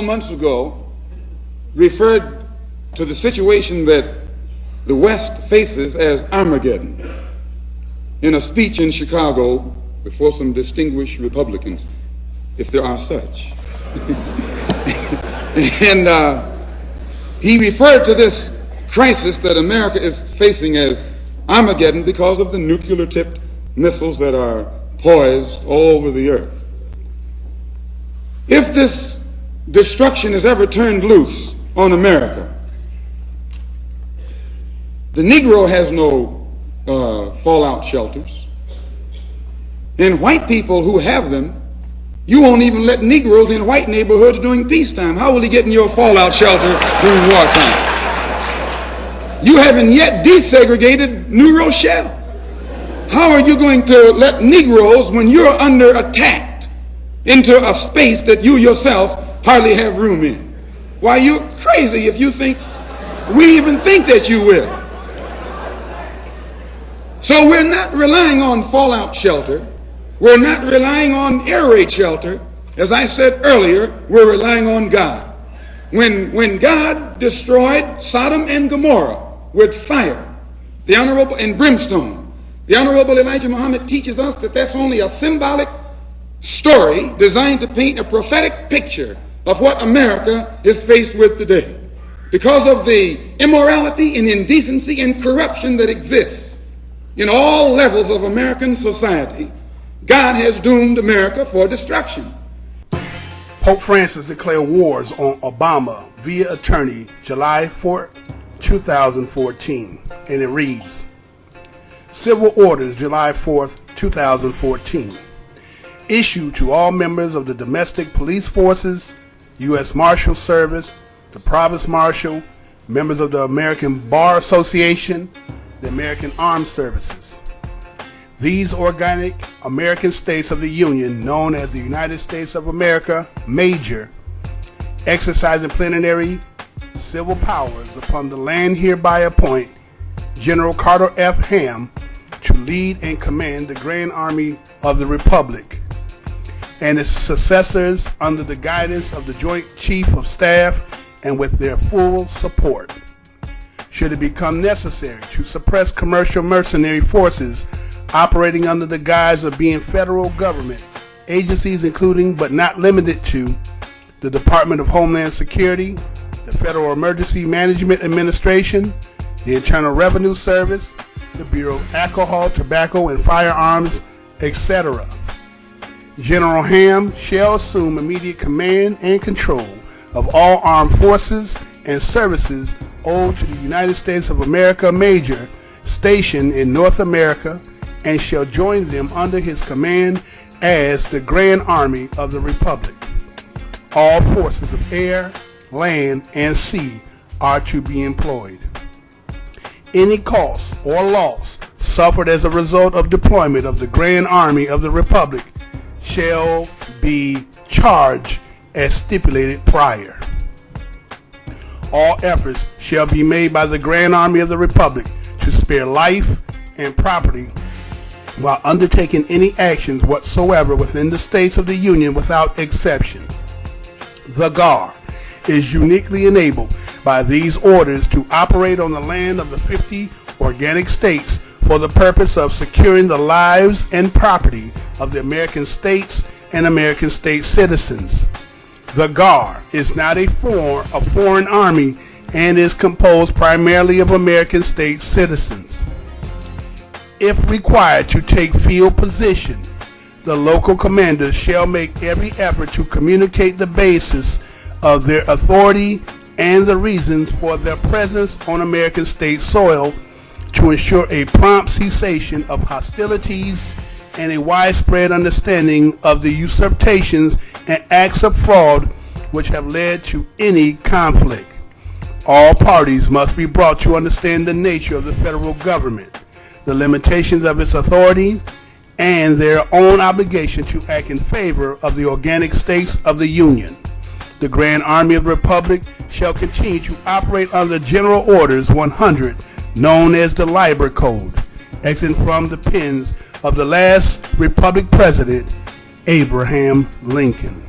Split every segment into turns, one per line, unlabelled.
months ago referred to the situation that the West faces as Armageddon in a speech in Chicago before some distinguished Republicans, if there are such. And he referred to this crisis that America is facing as Armageddon because of the nuclear-tipped missiles that are poised all over the earth. If this destruction is ever turned loose on America, the Negro has no fallout shelters. And white people who have them, you won't even let Negroes in white neighborhoods during peacetime. How will he get in your fallout shelter during wartime? You haven't yet desegregated New Rochelle. How are you going to let Negroes, when you're under attack, into a space that you yourself hardly have room in? Why, you're crazy if you think we even think that you will. So we're not relying on fallout shelter. We're not relying on air raid shelter. As I said earlier, we're relying on God. When God destroyed Sodom and Gomorrah with fire, and brimstone, the Honorable Elijah Muhammad teaches us that that's only a symbolic story designed to paint a prophetic picture of what America is faced with today. Because of the immorality and indecency and corruption that exists in all levels of American society, God has doomed America for destruction.
Pope Francis declared wars on Obama via attorney July 4, 2014, and it reads, Civil Orders July 4, 2014. Issued to all members of the domestic police forces, U.S. Marshal Service, the Provost Marshal, members of the American Bar Association, the American Armed Services. These organic American states of the Union, known as the United States of America, major, exercising plenary civil powers upon the land hereby appoint General Carter F. Ham to lead and command the Grand Army of the Republic and its successors under the guidance of the Joint Chief of Staff and with their full support. Should it become necessary to suppress commercial mercenary forces operating under the guise of being federal government agencies, including but not limited to the Department of Homeland Security, the Federal Emergency Management Administration, the Internal Revenue Service, the Bureau of Alcohol, Tobacco, and Firearms, etc. General Ham shall assume immediate command and control of all armed forces and services owed to the United States of America major stationed in North America, and shall join them under his command as the Grand Army of the Republic. All forces of air, land, and sea are to be employed. Any cost or loss suffered as a result of deployment of the Grand Army of the Republic shall be charged as stipulated prior. All efforts shall be made by the Grand Army of the Republic to spare life and property while undertaking any actions whatsoever within the states of the Union without exception. The GAR is uniquely enabled by these orders to operate on the land of the 50 organic states for the purpose of securing the lives and property of the American states and American state citizens. The GAR is not a foreign army and is composed primarily of American state citizens. If required to take field position, the local commanders shall make every effort to communicate the basis of their authority and the reasons for their presence on American state soil to ensure a prompt cessation of hostilities and a widespread understanding of the usurpations and acts of fraud which have led to any conflict. All parties must be brought to understand the nature of the federal government, the limitations of its authority, and their own obligation to act in favor of the organic states of the Union. The Grand Army of the Republic shall continue to operate under General Orders 100, known as the Liber Code, extant from the pens of the last Republic President, Abraham Lincoln.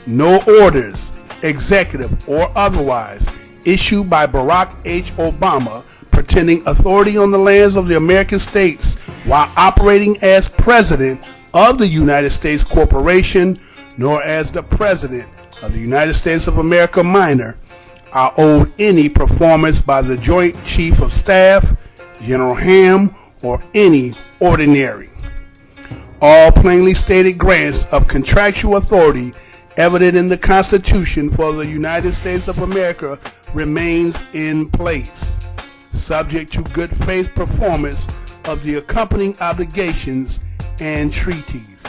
No orders executive, or otherwise, issued by Barack H. Obama, pretending authority on the lands of the American states while operating as President of the United States Corporation, nor as the President of the United States of America minor, are owed any performance by the Joint Chief of Staff, General Ham, or any ordinary. All plainly stated grants of contractual authority evident in the Constitution for the United States of America remains in place, subject to good faith performance of the accompanying obligations and treaties.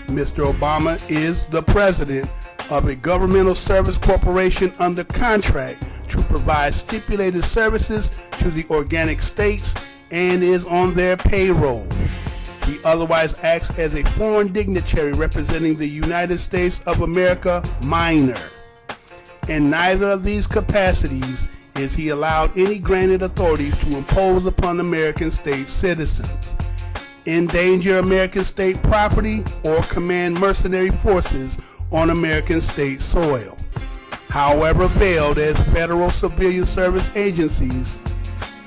Mr. Obama is the President of a governmental service corporation under contract to provide stipulated services to the organic states and is on their payroll. He otherwise acts as a foreign dignitary representing the United States of America minor. In neither of these capacities is he allowed any granted authorities to impose upon American state citizens, endanger American state property, or command mercenary forces on American state soil. However veiled as federal civilian service agencies,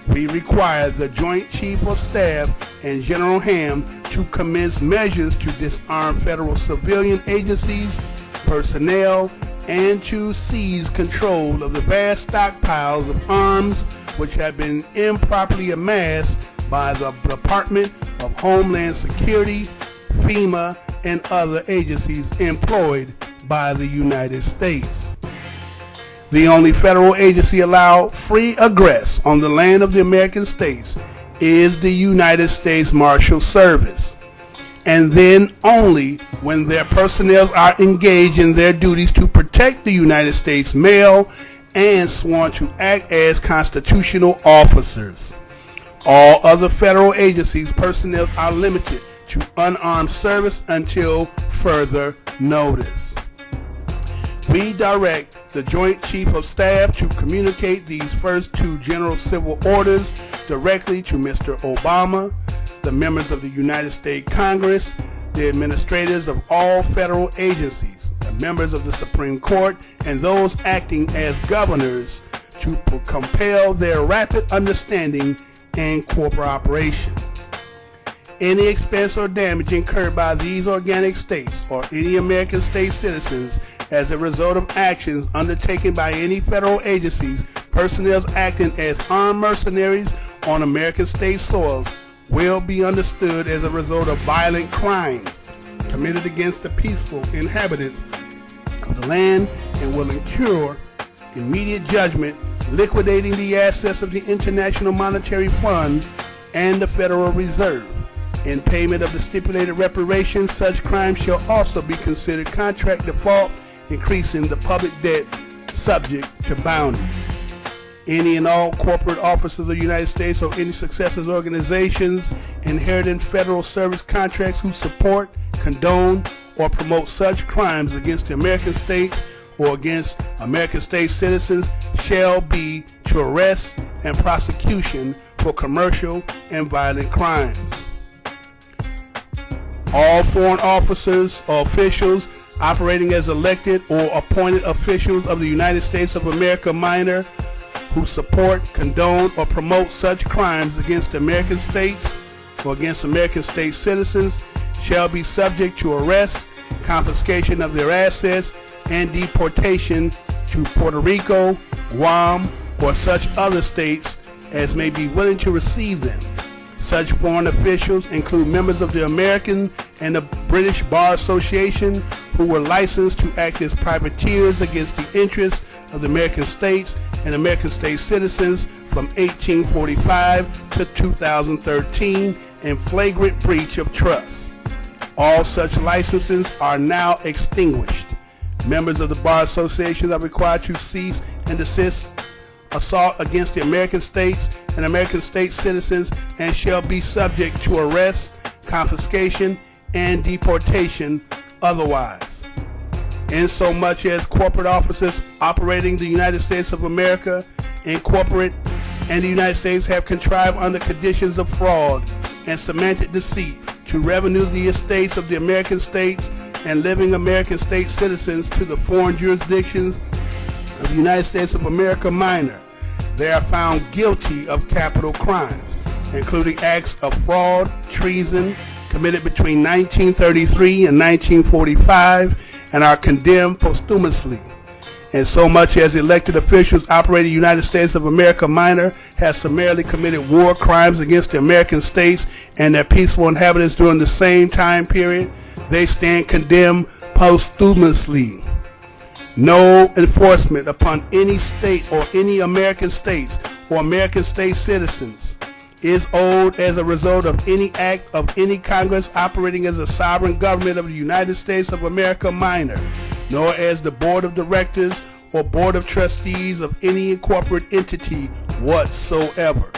we require the Joint Chief of Staff and General Ham to commence measures to disarm federal civilian agencies, personnel, and to seize control of the vast stockpiles of arms which have been improperly amassed by the Department of Homeland Security, FEMA, and other agencies employed by the United States. The only federal agency allowed free egress on the land of the American states is the United States Marshal Service, and then only when their personnel are engaged in their duties to protect the United States mail and sworn to act as constitutional officers. All other federal agencies' personnel are limited to unarmed service until further notice. We direct the Joint Chief of Staff to communicate these first two general civil orders directly to Mr. Obama, the members of the United States Congress, the administrators of all federal agencies, the members of the Supreme Court, and those acting as governors to compel their rapid understanding and cooperation. Any expense or damage incurred by these organic states or any American state citizens as a result of actions undertaken by any federal agencies, personnel acting as armed mercenaries on American state soil will be understood as a result of violent crimes committed against the peaceful inhabitants of the land and will incur immediate judgment, liquidating the assets of the International Monetary Fund and the Federal Reserve. In payment of the stipulated reparations, such crimes shall also be considered contract default, increasing the public debt subject to bounty. Any and all corporate officers of the United States or any successors organizations inheriting federal service contracts who support, condone, or promote such crimes against the American states or against American state citizens shall be to arrest and prosecution for commercial and violent crimes. All foreign officers or officials operating as elected or appointed officials of the United States of America minor who support, condone, or promote such crimes against the American states or against American state citizens shall be subject to arrest, confiscation of their assets, and deportation to Puerto Rico, Guam, or such other states as may be willing to receive them. Such foreign officials include members of the American and the British Bar Association who were licensed to act as privateers against the interests of the American states and American state citizens from 1845 to 2013 in flagrant breach of trust. All such licenses are now extinguished. Members of the Bar Association are required to cease and desist assault against the American states and American state citizens and shall be subject to arrest, confiscation, and deportation otherwise. Insomuch as corporate officers operating the United States of America and corporate and the United States have contrived under conditions of fraud and semantic deceit to revenue the estates of the American states and living American state citizens to the foreign jurisdictions of the United States of America minor, they are found guilty of capital crimes, including acts of fraud, treason, committed between 1933 and 1945, and are condemned posthumously. And so much as elected officials operating the United States of America minor has summarily committed war crimes against the American states and their peaceful inhabitants during the same time period, they stand condemned posthumously. No enforcement upon any state or any American states or American state citizens is owed as a result of any act of any Congress operating as a sovereign government of the United States of America minor, nor as the board of directors or board of trustees of any corporate entity whatsoever.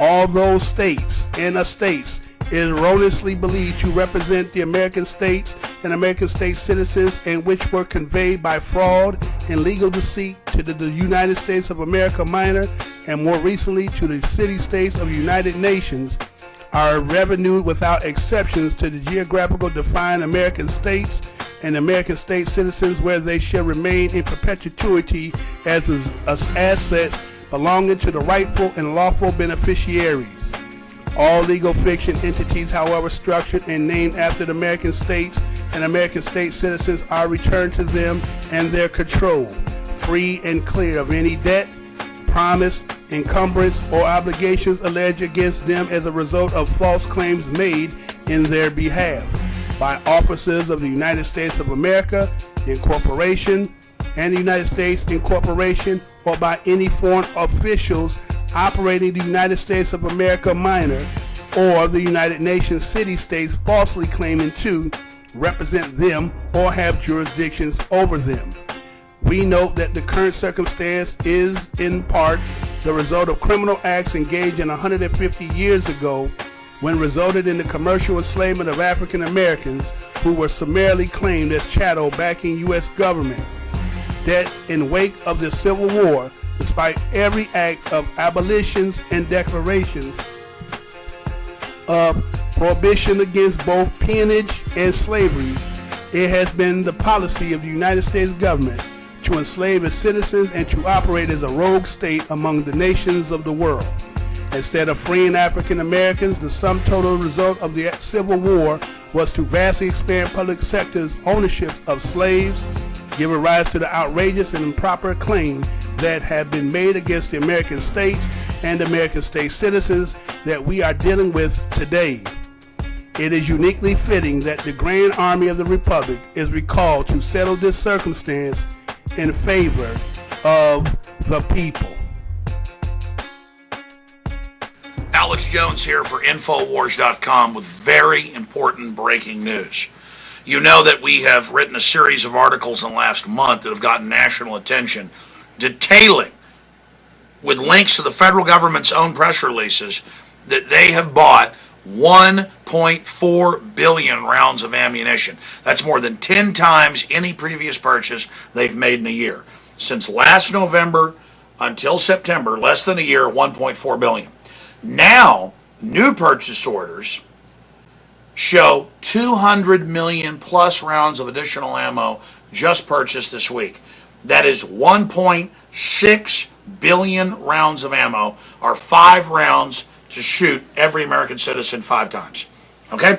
All those states and estates is erroneously believed to represent the American states and American state citizens, and which were conveyed by fraud and legal deceit to the United States of America minor, and more recently to the city-states of the United Nations, are revenued without exceptions to the geographical defined American states and American state citizens, where they shall remain in perpetuity as assets belonging to the rightful and lawful beneficiaries. All legal fiction entities, however structured and named after the American states and American state citizens, are returned to them and their control, free and clear of any debt, promise, encumbrance, or obligations alleged against them as a result of false claims made in their behalf by officers of the United States of America, Incorporation, and the United States Incorporation, or by any foreign officials operating the United States of America minor or the United Nations city-states falsely claiming to represent them or have jurisdictions over them. We note that the current circumstance is in part the result of criminal acts engaged in 150 years ago, when resulted in the commercial enslavement of African Americans who were summarily claimed as chattel backing U.S. government. That in wake of the Civil War, despite every act of abolitions and declarations of prohibition against both peonage and slavery, it has been the policy of the United States government to enslave its citizens and to operate as a rogue state among the nations of the world. Instead of freeing African Americans, the sum total result of the Civil War was to vastly expand public sector's ownership of slaves, giving rise to the outrageous and improper claim that have been made against the American states and American state citizens that we are dealing with today. It is uniquely fitting that the Grand Army of the Republic is recalled to settle this circumstance in favor of the people.
Alex Jones here for Infowars.com with very important breaking news. You know that we have written a series of articles in the last month that have gotten national attention, detailing, with links to the federal government's own press releases, that they have bought 1.4 billion rounds of ammunition. That's more than 10 times any previous purchase they've made in a year. Since last November until September, less than a year, 1.4 billion. Now, new purchase orders show 200 million plus rounds of additional ammo just purchased this week. That is 1.6 billion rounds of ammo, or 5 rounds to shoot every American citizen 5 times. Okay?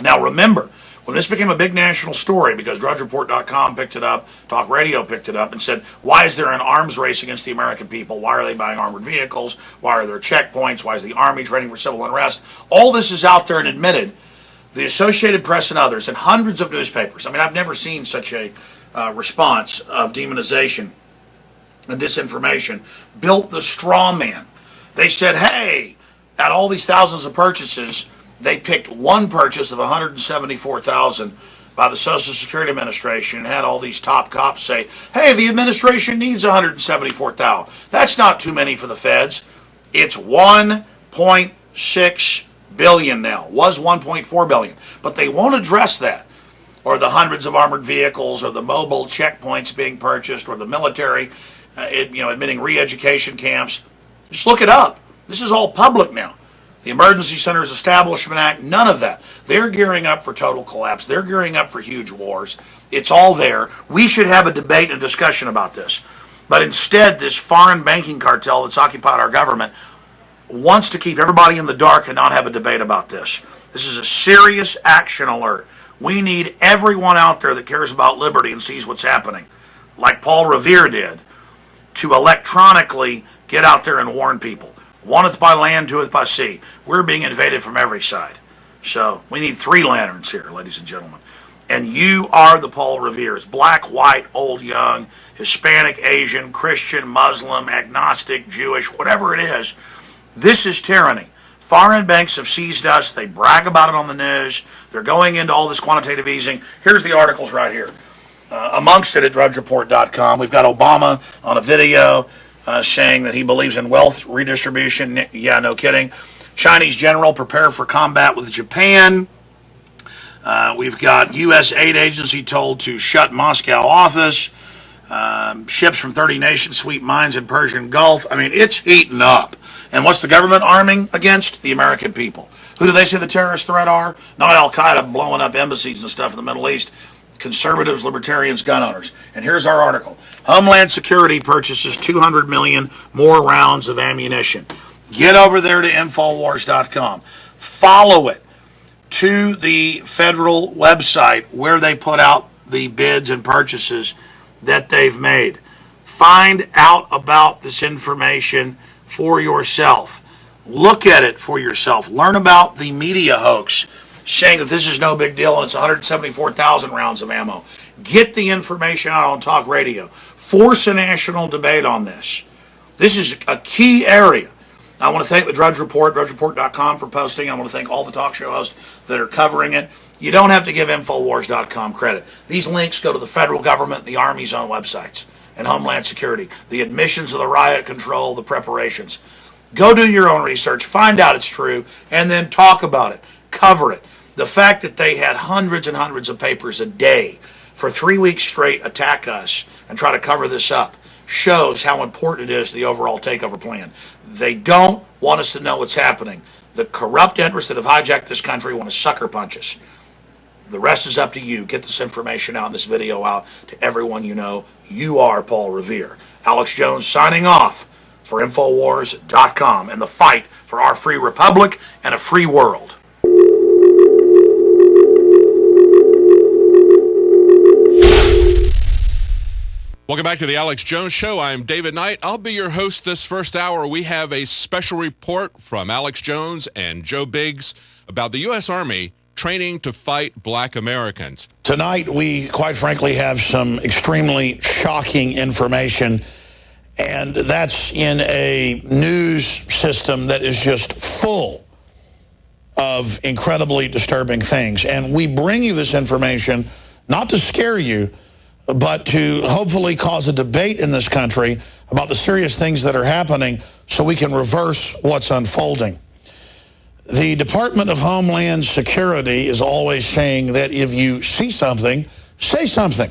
Now remember, when this became a big national story, because DrudgeReport.com picked it up, Talk Radio picked it up, and said, why is there an arms race against the American people? Why are they buying armored vehicles? Why are there checkpoints? Why is the Army training for civil unrest? All this is out there and admitted. The Associated Press and others, and hundreds of newspapers, I mean, I've never seen such a response of demonization and disinformation, built the straw man. They said, hey, at all these thousands of purchases, they picked one purchase of $174,000 by the Social Security Administration and had all these top cops say, hey, the administration needs $174,000. That's not too many for the feds. It's 1.6 billion now. Was 1.4 billion. But they won't address that, or the hundreds of armored vehicles, or the mobile checkpoints being purchased, or the military admitting re-education camps. Just look it up. This is all public now. The Emergency Centers Establishment Act, none of that. They're gearing up for total collapse. They're gearing up for huge wars. It's all there. We should have a debate and a discussion about this. But instead, this foreign banking cartel that's occupied our government wants to keep everybody in the dark and not have a debate about this. This is a serious action alert. We need everyone out there that cares about liberty and sees what's happening, like Paul Revere did, to electronically get out there and warn people. Oneth by land, doeth by sea. We're being invaded from every side. So we need 3 lanterns here, ladies and gentlemen. And you are the Paul Reveres. Black, white, old, young, Hispanic, Asian, Christian, Muslim, agnostic, Jewish, whatever it is. This is tyranny. Foreign banks have seized us. They brag about it on the news. They're going into all this quantitative easing. Here's the articles right here. Amongst it at DrudgeReport.com, we've got Obama on a video saying that he believes in wealth redistribution. Yeah, no kidding. Chinese general prepare for combat with Japan. We've got U.S. aid agency told to shut Moscow office. Ships from 30 nations sweep mines in Persian Gulf. I mean, it's heating up. And what's the government arming against? The American people. Who do they say the terrorist threat are? Not Al-Qaeda blowing up embassies and stuff in the Middle East. Conservatives, libertarians, gun owners. And here's our article. Homeland Security purchases 200 million more rounds of ammunition. Get over there to Infowars.com. Follow it to the federal website where they put out the bids and purchases that they've made. Find out about this information for yourself. Look at it for yourself. Learn about the media hoax saying that this is no big deal and it's 174,000 rounds of ammo. Get the information out on talk radio. Force a national debate on this. This is a key area. I want to thank the Drudge Report, DrudgeReport.com for posting. I want to thank all the talk show hosts that are covering it. You don't have to give Infowars.com credit. These links go to the federal government, the Army's own websites, and Homeland Security, the admissions of the riot control, the preparations. Go do your own research, find out it's true, and then talk about it, cover it. The fact that they had hundreds and hundreds of papers a day for 3 weeks straight attack us and try to cover this up shows how important it is to the overall takeover plan. They don't want us to know what's happening. The corrupt interests that have hijacked this country want to sucker punch us. The rest is up to you. Get this information out, this video out to everyone you know. You are Paul Revere. Alex Jones signing off for Infowars.com and the fight for our free republic and a free world.
Welcome back to the Alex Jones Show. I'm David Knight. I'll be your host this first hour. We have a special report from Alex Jones and Joe Biggs about the U.S. Army training to fight black Americans.
Tonight, we quite frankly have some extremely shocking information, and that's in a news system that is just full of incredibly disturbing things. And we bring you this information not to scare you, but to hopefully cause a debate in this country about the serious things that are happening so we can reverse what's unfolding. The Department of Homeland Security is always saying that if you see something, say something.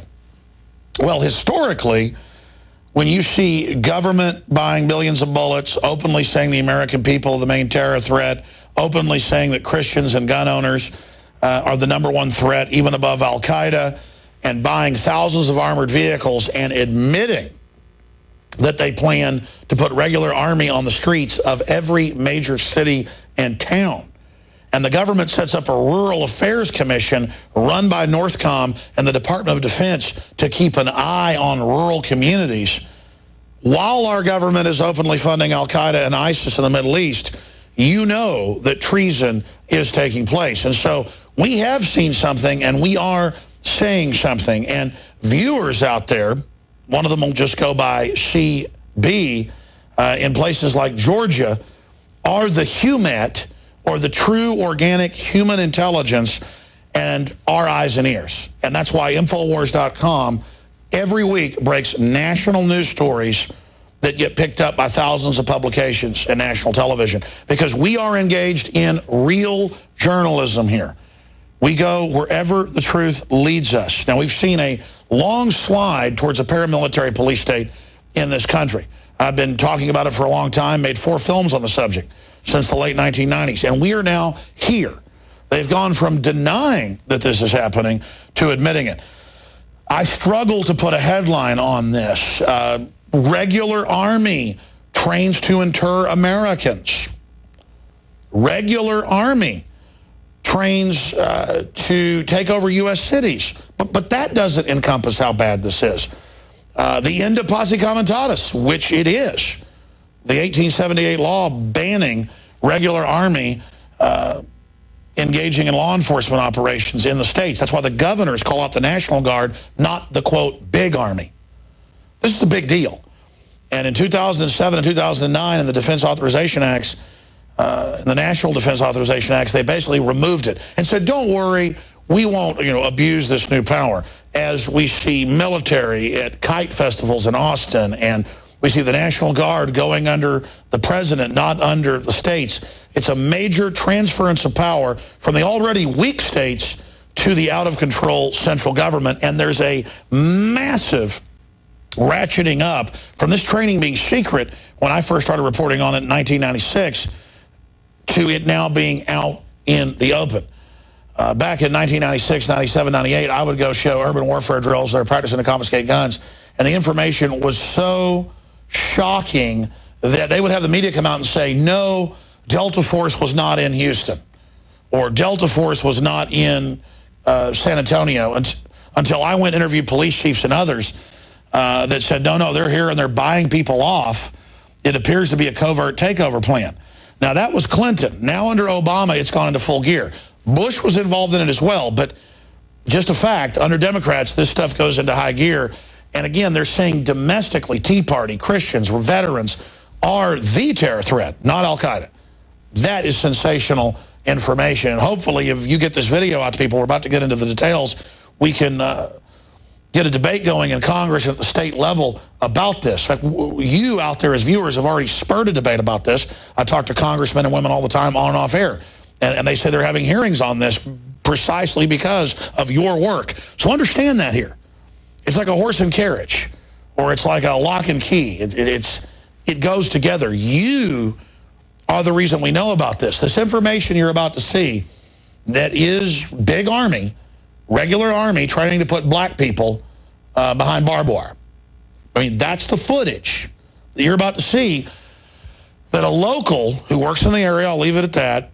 Well, historically, when you see government buying billions of bullets, openly saying the American people are the main terror threat, openly saying that Christians and gun owners are the #1 threat, even above Al-Qaeda, and buying thousands of armored vehicles and admitting that they plan to put regular army on the streets of every major city and town. And the government sets up a rural affairs commission run by Northcom and the Department of Defense to keep an eye on rural communities. While our government is openly funding Al-Qaeda and ISIS in the Middle East, you know that treason is taking place. And so we have seen something, and we are saying something. And viewers out there, one of them will just go by CB, in places like Georgia, are the HUMAT, or the true organic human intelligence, and our eyes and ears. And that's why Infowars.com every week breaks national news stories that get picked up by thousands of publications and national television, because we are engaged in real journalism here. We go wherever the truth leads us. Now, we've seen a long slide towards a paramilitary police state in this country. I've been talking about it for a long time, made 4 films on the subject. since the late 1990s. And we are now here. They've gone from denying that this is happening to admitting it. I struggle to put a headline on this. Regular Army trains to inter Americans. Regular Army trains to take over U.S. cities. But that doesn't encompass how bad this is. The end of Posse Comitatus, which it is. The 1878 law banning regular Army engaging in law enforcement operations in the states. That's why the governors call out the National Guard, not the, quote, big army. This is a big deal. And in 2007 and 2009 in the Defense Authorization Acts, the National Defense Authorization Acts, they basically removed it and said, don't worry, we won't abuse this new power. As we see military at kite festivals in Austin, and we see the National Guard going under the president, not under the states. It's a major transference of power from the already weak states to the out-of-control central government, and there's a massive ratcheting up from this training being secret when I first started reporting on it in 1996 to it now being out in the open. Back in 1996, 97, 98, I would go show urban warfare drills. They were practicing to confiscate guns, and the information was so shocking that they would have the media come out and say, no, Delta Force was not in Houston, or Delta Force was not in San Antonio, until I went and interviewed police chiefs and others that said, no, they're here and they're buying people off. It appears to be a covert takeover plan. Now, that was Clinton. Now, under Obama, it's gone into full gear. Bush was involved in it as well, but just a fact, under Democrats, this stuff goes into high gear. And again, they're saying domestically, Tea Party, Christians, veterans are the terror threat, not al-Qaeda. That is sensational information. And hopefully, if you get this video out to people, we're about to get into the details, we can get a debate going in Congress and at the state level about this. In fact, you out there as viewers have already spurred a debate about this. I talk to congressmen and women all the time on and off air, and they say they're having hearings on this precisely because of your work. So understand that here. It's like a horse and carriage, or it's like a lock and key. It goes together. You are the reason we know about this. This information you're about to see that is big army, regular army trying to put black people behind barbed wire. I mean, that's the footage that you're about to see, that a local who works in the area, I'll leave it at that,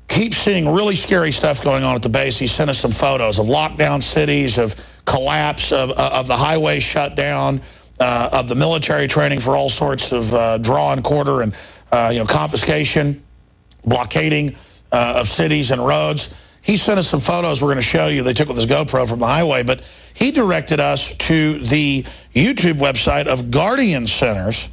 keeps seeing really scary stuff going on at the base. He sent us some photos of lockdown cities, of collapse of the highway shut down, of the military training for all sorts of draw and quarter and confiscation, blockading of cities and roads. He sent us some photos we're going to show you. They took with his GoPro from the highway, but he directed us to the YouTube website of Guardian Centers,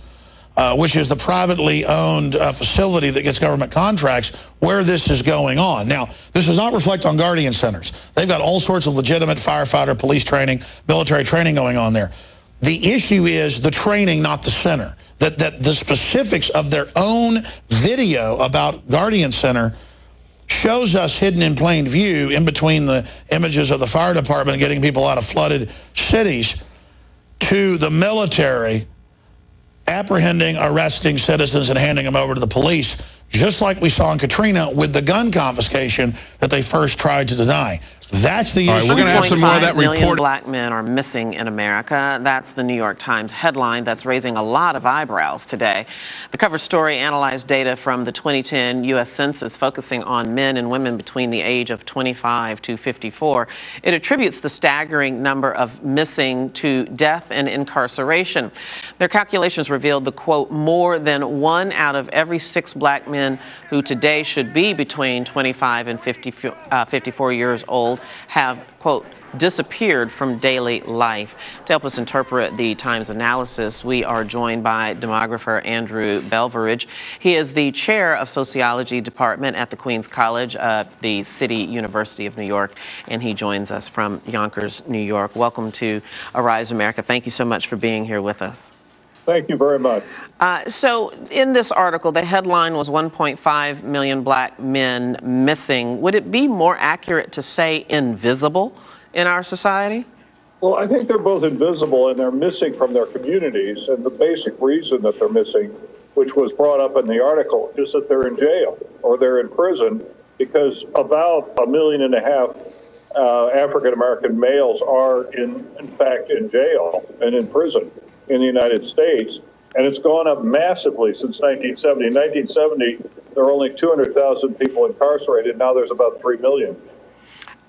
which is the privately owned facility that gets government contracts, where this is going on. Now, this does not reflect on Guardian Centers. They've got all sorts of legitimate firefighter, police training, military training going on there. The issue is the training, not the center. That the specifics of their own video about Guardian Center shows us hidden in plain view in between the images of the fire department getting people out of flooded cities to the military apprehending, arresting citizens and handing them over to the police, just like we saw in Katrina with the gun confiscation that they first tried to deny. That's the issue.
All right, we're going to have some more of that report.
Black men are missing in America. That's the New York Times headline that's raising a lot of eyebrows today. The cover story analyzed data from the 2010 U.S. Census focusing on men and women between the age of 25 to 54. It attributes the staggering number of missing to death and incarceration. Their calculations revealed the, quote, more than 1 out of every 6 black men who today should be between 25 and 54 years old have, quote, disappeared from daily life. To help us interpret the Times analysis, we are joined by demographer Andrew Belveridge. He is the chair of sociology department at the Queens College, the City University of New York, and he joins us from Yonkers, New York. Welcome to Arise America. Thank you so much for being here with us.
Thank you very much.
So in this article, the headline was 1.5 million black men missing. Would it be more accurate to say invisible in our society?
Well, I think they're both invisible and they're missing from their communities. And the basic reason that they're missing which was brought up in the article, is that they're in jail or they're in prison, because about 1.5 million African-American males are in fact in jail and in prison in the United States. And it's gone up massively since 1970. In 1970, there were only 200,000 people incarcerated. Now there's about 3 million.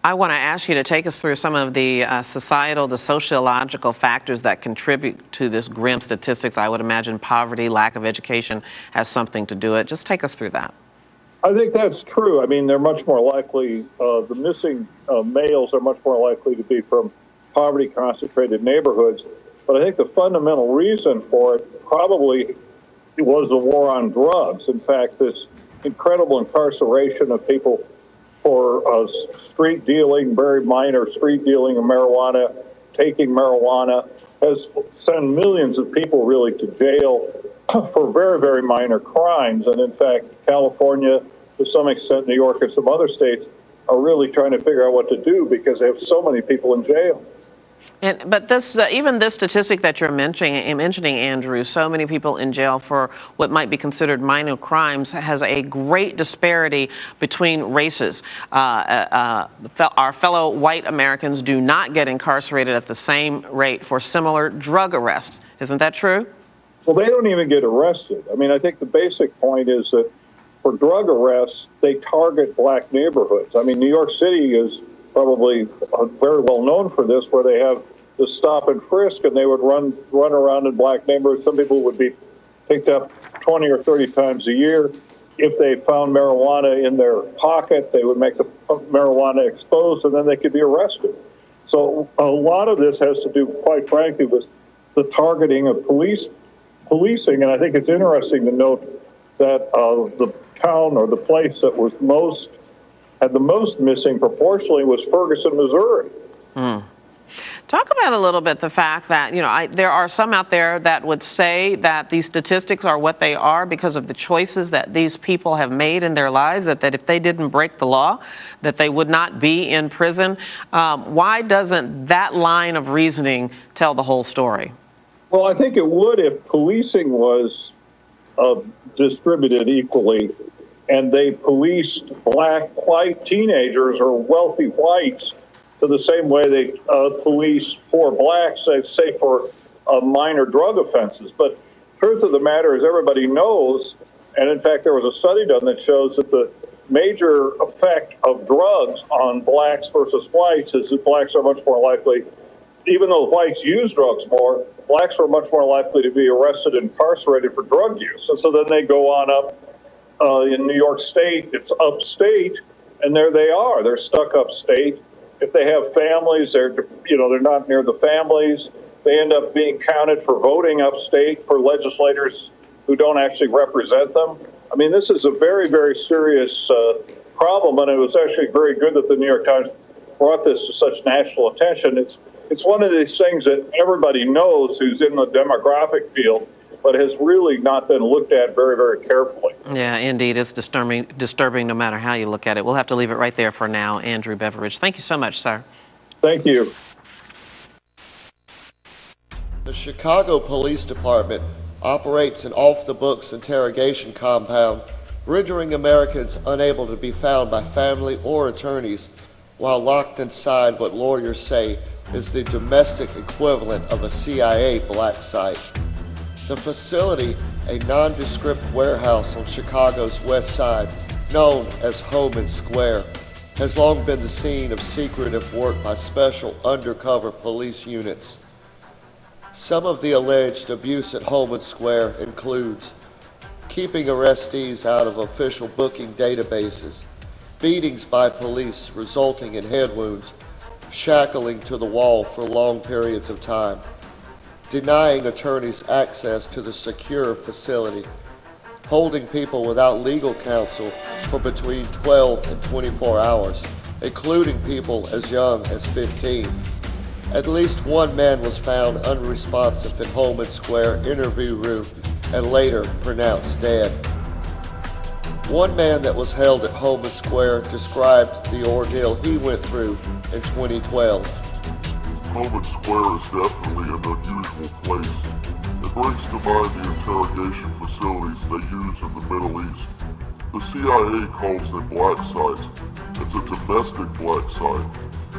I want to ask you to take us through some of the societal, the sociological factors that contribute to this grim statistics. I would imagine poverty, lack of education has something to do with it. Just take us through that.
I think that's true. I mean, they're much more likely, the missing males are much more likely to be from poverty-concentrated neighborhoods. But I think the fundamental reason for it probably was the war on drugs. In fact, this incredible incarceration of people for street dealing, very minor street dealing of marijuana, taking marijuana, has sent millions of people really to jail for very, very minor crimes. And in fact, California, to some extent, New York and some other states are really trying to figure out what to do because they have so many people in jail.
But this, even this statistic that you're mentioning, Andrew, so many people in jail for what might be considered minor crimes, has a great disparity between races. Our fellow white Americans do not get incarcerated at the same rate for similar drug arrests. Isn't that true?
Well, they don't even get arrested. I mean, I think the basic point is that for drug arrests, they target black neighborhoods. I mean, New York City is probably very well known for this, where they have the stop and frisk, and they would run around in black neighborhoods. Some people would be picked up 20 or 30 times a year. If they found marijuana in their pocket, they would make the marijuana exposed, and then they could be arrested. So a lot of this has to do, quite frankly, with the targeting of policing. And I think it's interesting to note that the town or the place that was had the most missing proportionally was Ferguson, Missouri.
Talk about a little bit the fact that, you know, there are some out there that would say that these statistics are what they are because of the choices that these people have made in their lives, that if they didn't break the law, that they would not be in prison. Why doesn't that line of reasoning tell the whole story?
Well, I think it would if policing was distributed equally, and they policed black, white teenagers or wealthy whites to the same way they police poor blacks, say for minor drug offenses. But truth of the matter is, everybody knows, and in fact there was a study done that shows that the major effect of drugs on blacks versus whites is that blacks are much more likely, even though whites use drugs more, blacks are much more likely to be arrested and incarcerated for drug use. And so then they go on up in New York State, it's upstate, and there they are. They're stuck upstate. If they have families, they're not near the families. They end up being counted for voting upstate for legislators who don't actually represent them. I mean, this is a very, very serious problem, and it was actually very good that the New York Times brought this to such national attention. It's one of these things that everybody knows who's in the demographic field, but has really not been looked at very, very carefully.
Yeah, indeed. It's disturbing no matter how you look at it. We'll have to leave it right there for now. Andrew Beveridge, thank you so much, sir.
Thank you.
The Chicago Police Department operates an off-the-books interrogation compound, rendering Americans unable to be found by family or attorneys while locked inside what lawyers say is the domestic equivalent of a CIA BLAK site. The facility, a nondescript warehouse on Chicago's west side, known as Homan Square, has long been the scene of secretive work by special undercover police units. Some of the alleged abuse at Homan Square includes keeping arrestees out of official booking databases, beatings by police resulting in head wounds, shackling to the wall for long periods of time, denying attorneys access to the secure facility, holding people without legal counsel for between 12 and 24 hours, including people as young as 15. At least one man was found unresponsive in Homan Square interview room and later pronounced dead. One man that was held at Homan Square described the ordeal he went through in 2012.
Homan Square is definitely an unusual place. It brings to mind the interrogation facilities they use in the Middle East. The CIA calls them black sites. It's a domestic black site.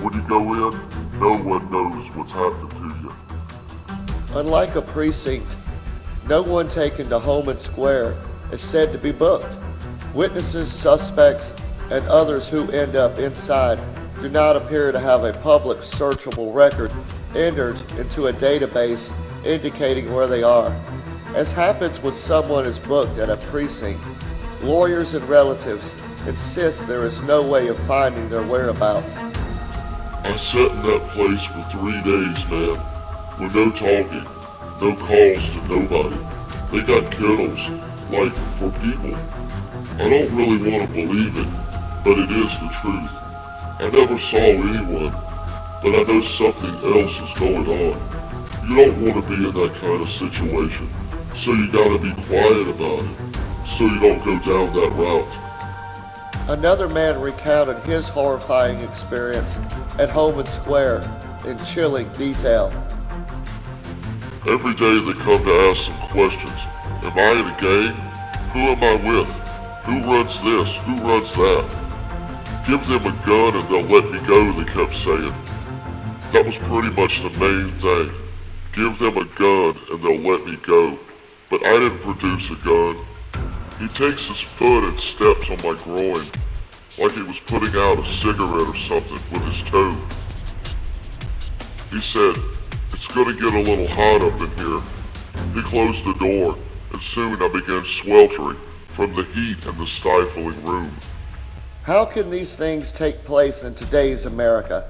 When you go in, no one knows what's happened to you.
Unlike a precinct, no one taken to Homan Square is said to be booked. Witnesses, suspects, and others who end up inside do not appear to have a public searchable record entered into a database indicating where they are. As happens when someone is booked at a precinct, lawyers and relatives insist there is no way of finding their whereabouts.
I sat in that place for 3 days, man, with no talking, no calls to nobody. They got kennels, like for people. I don't really want to believe it, but it is the truth. I never saw anyone, but I know something else is going on. You don't want to be in that kind of situation, so you gotta be quiet about it, so you don't go down that route.
Another man recounted his horrifying experience at Homan Square in chilling detail.
Every day they come to ask some questions. Am I in a gang? Who am I with? Who runs this? Who runs that? Give them a gun and they'll let me go, they kept saying. That was pretty much the main thing. Give them a gun and they'll let me go. But I didn't produce a gun. He takes his foot and steps on my groin, like he was putting out a cigarette or something with his toe. He said, "It's gonna get a little hot up in here." He closed the door, and soon I began sweltering from the heat in the stifling room.
How can these things take place in today's America?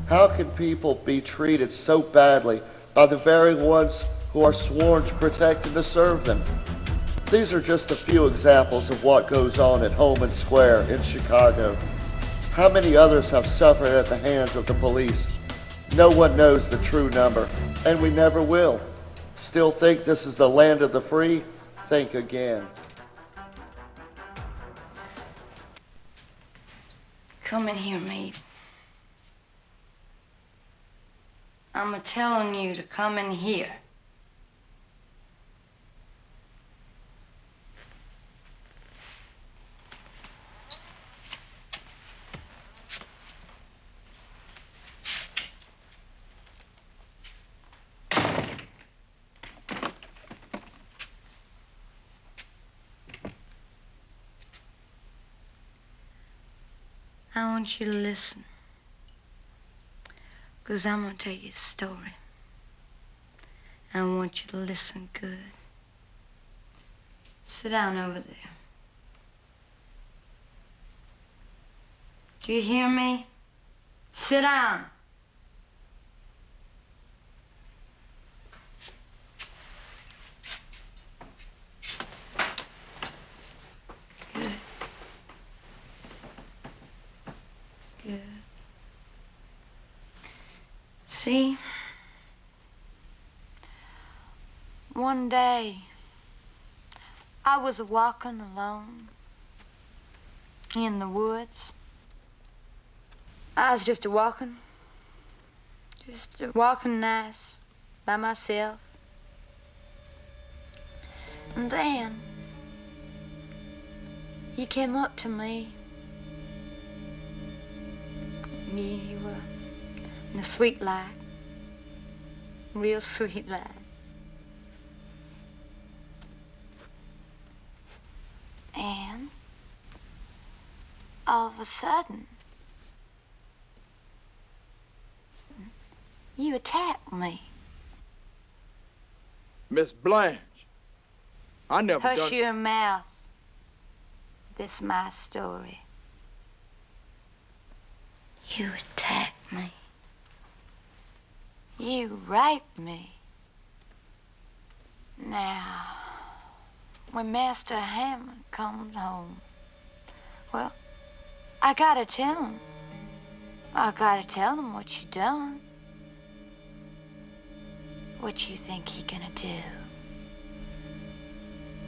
How can people be treated so badly by the very ones who are sworn to protect and to serve them? These are just a few examples of what goes on at Homan Square in Chicago. How many others have suffered at the hands of the police? No one knows the true number, and we never will. Still think this is the land of the free? Think again.
Come in here, mate. I'm telling you to come in here. I want you to listen, 'cause I'm gonna tell you a story. I want you to listen good. Sit down over there. Do you hear me? Sit down. Good. See? One day, I was walking alone in the woods. I was just walking nice by myself. And then, you came up to me. You were in a sweet light, real sweet light. And all of a sudden, you attacked me.
Miss Blanche, I never
Hush your mouth. This is my story. You attacked me. You raped me. Now, when Master Hammond comes home, well, I gotta tell him. I gotta tell him what you done. What you think he gonna do?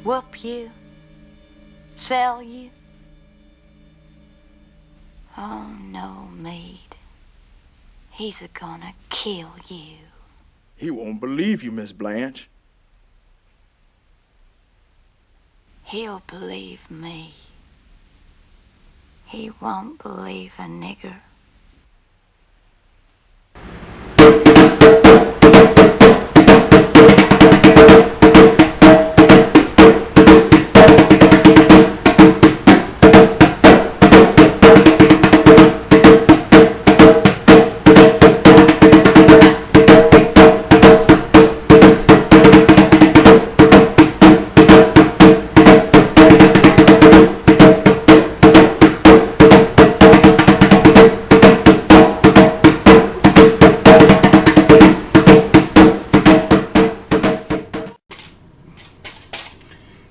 Whoop you? Sell you? Oh, no, maid. He's gonna kill you.
He won't believe you, Miss Blanche.
he'll believe me. He won't believe a nigger.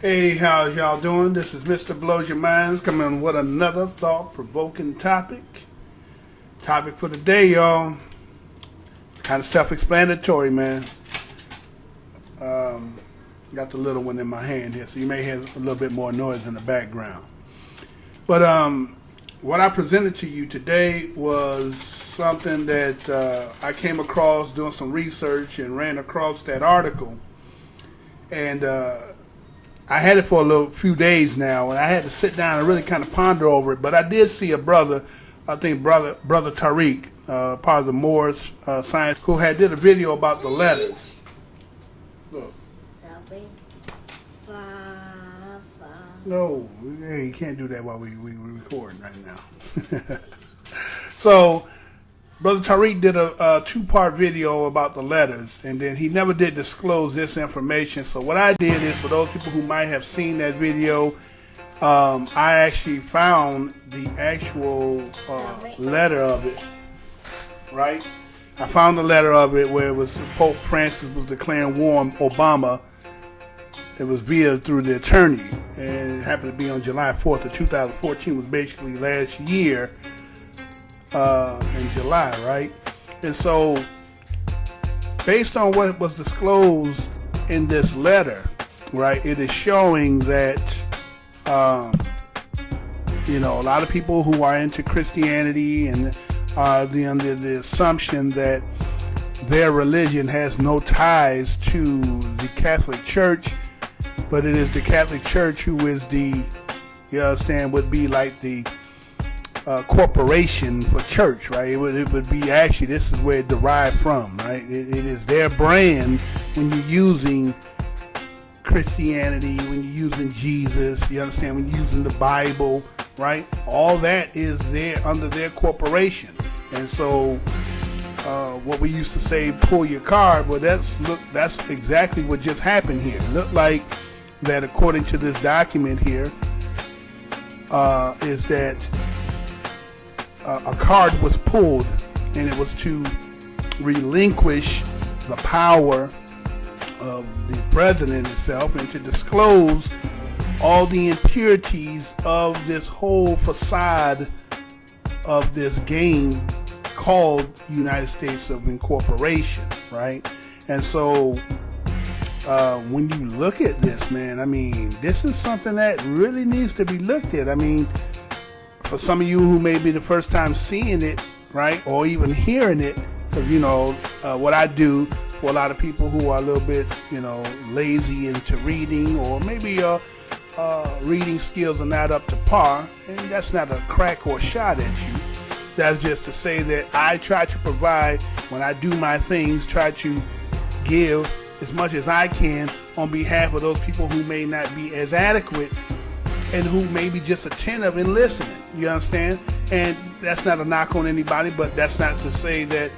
Hey, how's y'all doing? This is Mr. Blows Your Minds coming with another thought-provoking topic. Topic for the day, y'all. Kind of self-explanatory, man. Got the little one in my hand here, so you may hear a little bit more noise in the background. But what I presented to you today was something that I came across doing some research and ran across that article. And I had it for a few days now, and I had to sit down and really kind of ponder over it. But I did see a brother, I think brother Tariq, part of the Moors Science, who did a video about the letters. Look. No, you can't do that while we recording right now. So, Brother Tariq did a two-part video about the letters, and then he never did disclose this information. So what I did is, for those people who might have seen that video, I actually found the actual letter of it, right? I found the letter of it where it was Pope Francis was declaring war on Obama. It was via through the attorney, and it happened to be on July 4th of 2014, was basically last year. In July, right? And so, based on what was disclosed in this letter, right, it is showing that, a lot of people who are into Christianity and are under the assumption that their religion has no ties to the Catholic Church, but it is the Catholic Church who is would be like the corporation for church, right? It would be actually, this is where it derived from, right? It is their brand when you're using Christianity, when you're using Jesus, you understand, when you're using the Bible, right? All that is there under their corporation. And so what we used to say, pull your card, well, that's exactly what just happened here. It looked like that, according to this document here, is that a card was pulled, and it was to relinquish the power of the president itself and to disclose all the impurities of this whole facade of this game called United States of Incorporation, right? And so when you look at this, man, I mean, this is something that really needs to be looked at. I mean, for some of you who may be the first time seeing it, right, or even hearing it, because, what I do for a lot of people who are a little bit, lazy into reading, or maybe reading skills are not up to par, and that's not a crack or shot at you. That's just to say that I try to provide, when I do my things, try to give as much as I can on behalf of those people who may not be as adequate and who may be just attentive and listening. You understand? And that's not a knock on anybody, but that's not to say that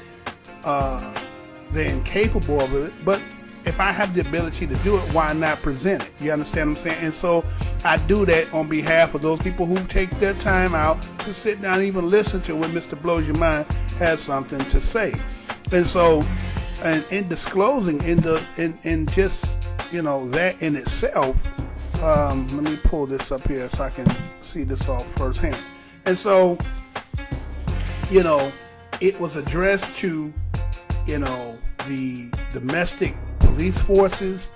they're incapable of it. But if I have the ability to do it, why not present it? You understand what I'm saying? And so I do that on behalf of those people who take their time out to sit down and even listen to when Mr. Blows Your Mind has something to say. And so, and in disclosing, in just, that in itself, let me pull this up here so I can see this all firsthand. And so, it was addressed to, the domestic police forces,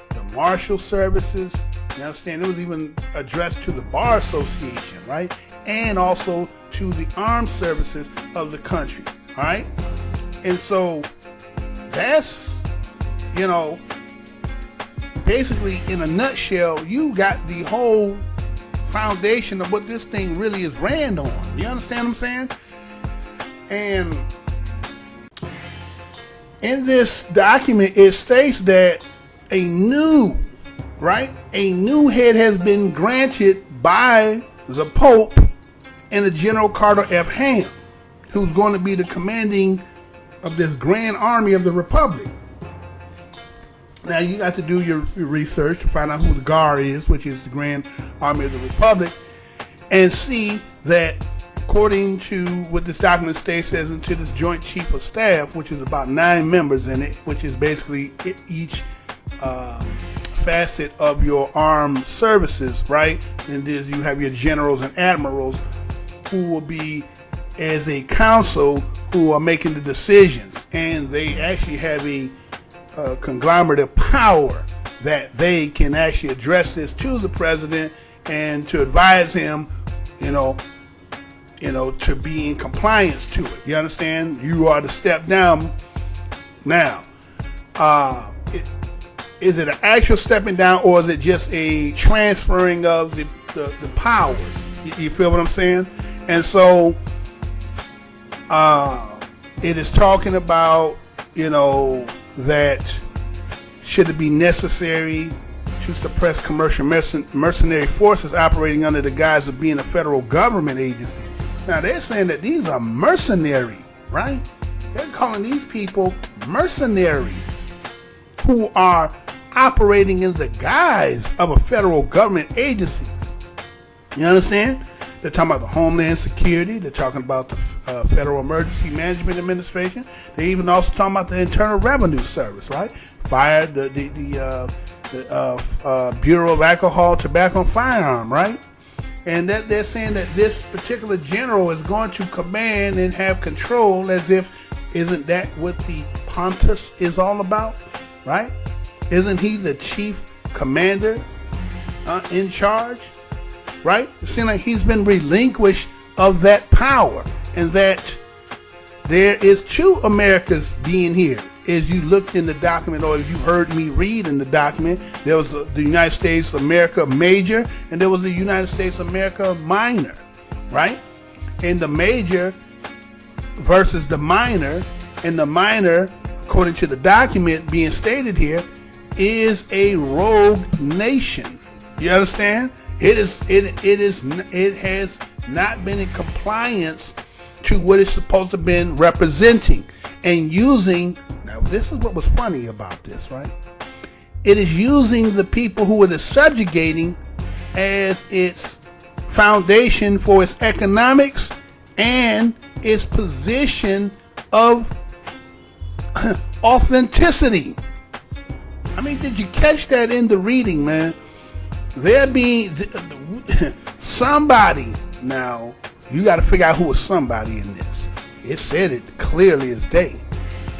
the marshal services. You understand? It was even addressed to the Bar Association, right? And also to the armed services of the country, all right? And so that's, basically, in a nutshell, you got the whole foundation of what this thing really is ran on. You understand what I'm saying? And in this document, it states that a new head has been granted by the Pope and the General Carter F. Ham, who's going to be the commanding of this Grand Army of the Republic. Now, you got to do your research to find out who the GAR is, which is the Grand Army of the Republic, and see that according to what this document states, says into this Joint Chief of Staff, which is about 9 members in it, which is basically each facet of your armed services, right? And this, you have your generals and admirals who will be as a council who are making the decisions, and they actually have a conglomerate of power that they can actually address this to the president and to advise him, to be in compliance to it. You understand? You are to step down. Now, is it an actual stepping down, or is it just a transferring of the powers? You feel what I'm saying? And so it is talking about, that should it be necessary to suppress commercial mercenary forces operating under the guise of being a federal government agency. Now, they're saying that these are mercenary, right? They're calling these people mercenaries who are operating in the guise of a federal government agency. You understand? They're talking about the Homeland Security. They're talking about the Federal Emergency Management Administration. They're even also talking about the Internal Revenue Service, right? Fire, the Bureau of Alcohol, Tobacco, and Firearm, right? And that they're saying that this particular general is going to command and have control, as if, isn't that what the Pontius is all about, right? Isn't he the chief commander in charge? Right? It seems like he's been relinquished of that power, and that there is 2 Americas being here. As you looked in the document, or if you heard me read in the document, there was the United States of America major, and there was the United States of America minor, right? And the major versus the minor, and the minor, according to the document being stated here, is a rogue nation. You understand? It has not been in compliance to what it's supposed to have been representing and using. Now, this is what was funny about this, right? It is using the people who it is subjugating as its foundation for its economics and its position of authenticity. I mean, did you catch that in the reading, man? There being somebody. Now, you got to figure out who was somebody in this. It said it clearly as day,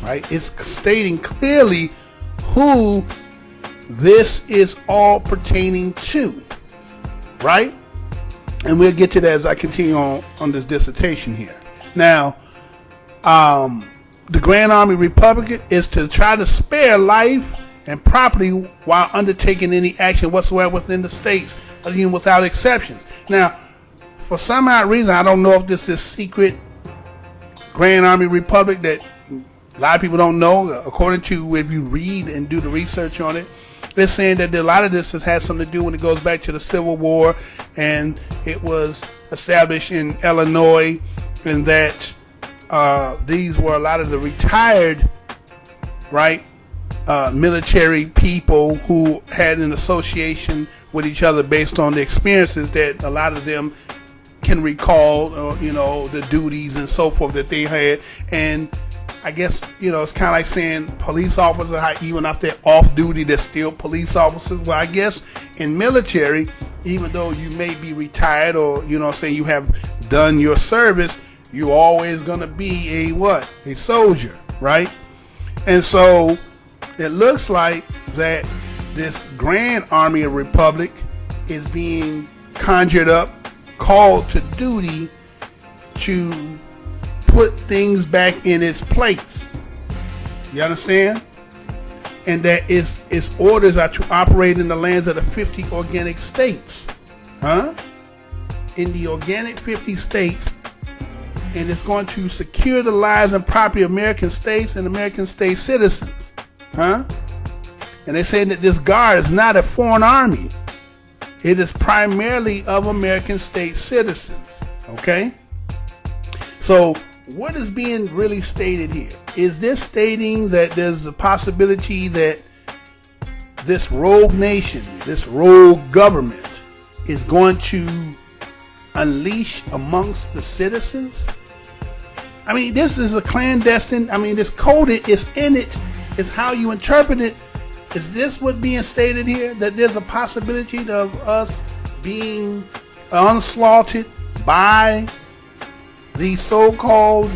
right? It's stating clearly who this is all pertaining to, right? And we'll get to that as I continue on this dissertation here. Now, the Grand Army Republic is to try to spare life and property while undertaking any action whatsoever within the states, even without exceptions. Now, for some odd reason, I don't know if this is secret Grand Army Republic that a lot of people don't know. According to, if you read and do the research on it, they're saying that a lot of this has something to do when it goes back to the Civil War, and it was established in Illinois, and that these were a lot of the retired, right, military people who had an association with each other based on the experiences that a lot of them can recall, the duties and so forth that they had. And I guess, it's kind of like saying police officers, even if they're off duty, they're still police officers. Well, I guess in military, even though you may be retired or, say you have done your service, you're always going to be a soldier, right? And so it looks like that this Grand Army of Republic is being conjured up, called to duty to put things back in its place. You understand? and that its orders are to operate in the lands of the 50 organic states. In the organic 50 states, and it's going to secure the lives and property of American states and American state citizens. And they say that this guard is not a foreign army. It is primarily of American state citizens. Okay? So what is being really stated here? Is this stating that there's a possibility that this rogue nation, this rogue government, is going to unleash amongst the citizens? I mean, this is a clandestine, this coded, it's in it, it's how you interpret it. Is this what being stated here? That there's a possibility of us being onslaughted by the so-called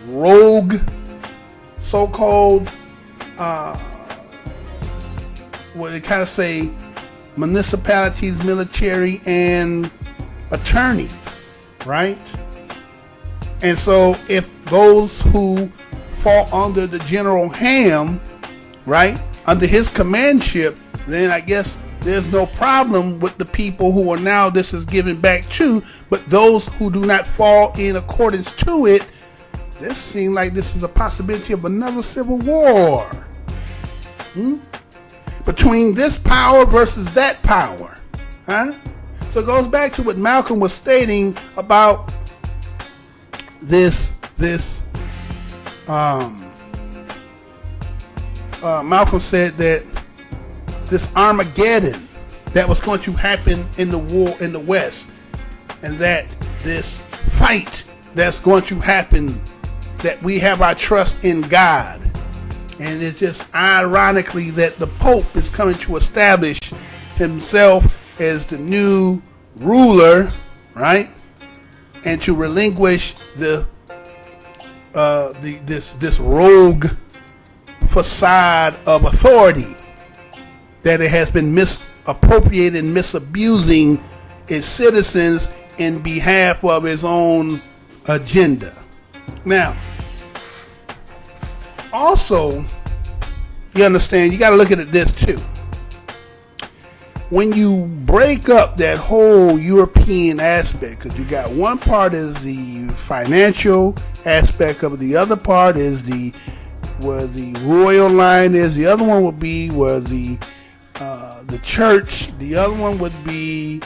rogue, so-called, what they kind of say, municipalities, military, and attorneys, right? And so if those who fall under the General Ham, right, under his commandship, then I guess there's no problem with the people who are now this is given back to. But those who do not fall in accordance to it, this seems like this is a possibility of another civil war between this power versus that power. So it goes back to what Malcolm was stating about this Malcolm said that this Armageddon that was going to happen in the war in the West, and that this fight that's going to happen, that we have our trust in God. And it's just ironically that the Pope is coming to establish himself as the new ruler, right? And to relinquish this rogue facade of authority that it has been misappropriated and misabusing its citizens in behalf of its own agenda. Now, also, you understand, you got to look at it this too. When you break up that whole European aspect, because you got one part is the financial aspect of it, the other part is where the royal line is, the other one would be where the church, the other one would be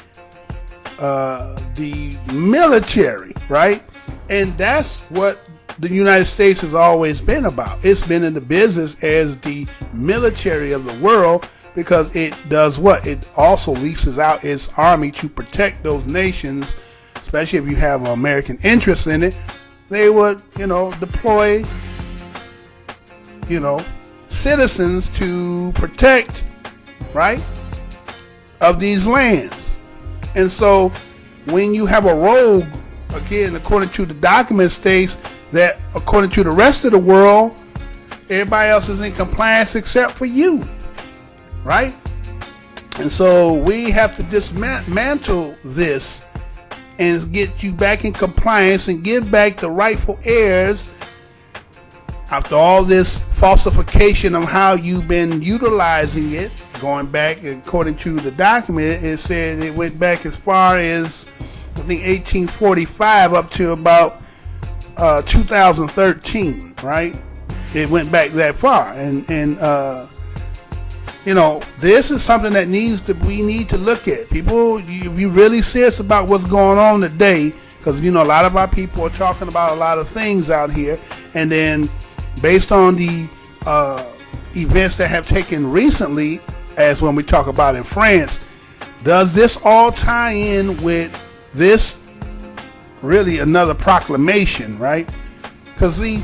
the military, right? And that's what the United States has always been about. It's been in the business as the military of the world, because it does what? It also leases out its army to protect those nations, especially if you have an American interest in it. They would, deploy, citizens to protect, right, of these lands. And so when you have a rogue, again, according to the document states that according to the rest of the world, everybody else is in compliance except for you, right? And so we have to dismantle this and get you back in compliance and give back the rightful heirs. After all this falsification of how you've been utilizing it, going back, according to the document, it said it went back as far as, I think, 1845 up to about 2013, right? It went back that far. And this is something that we need to look at. People, you really serious about what's going on today, because, a lot of our people are talking about a lot of things out here. And then based on the events that have taken recently, as when we talk about in France, does this all tie in with this really another proclamation, right? Because we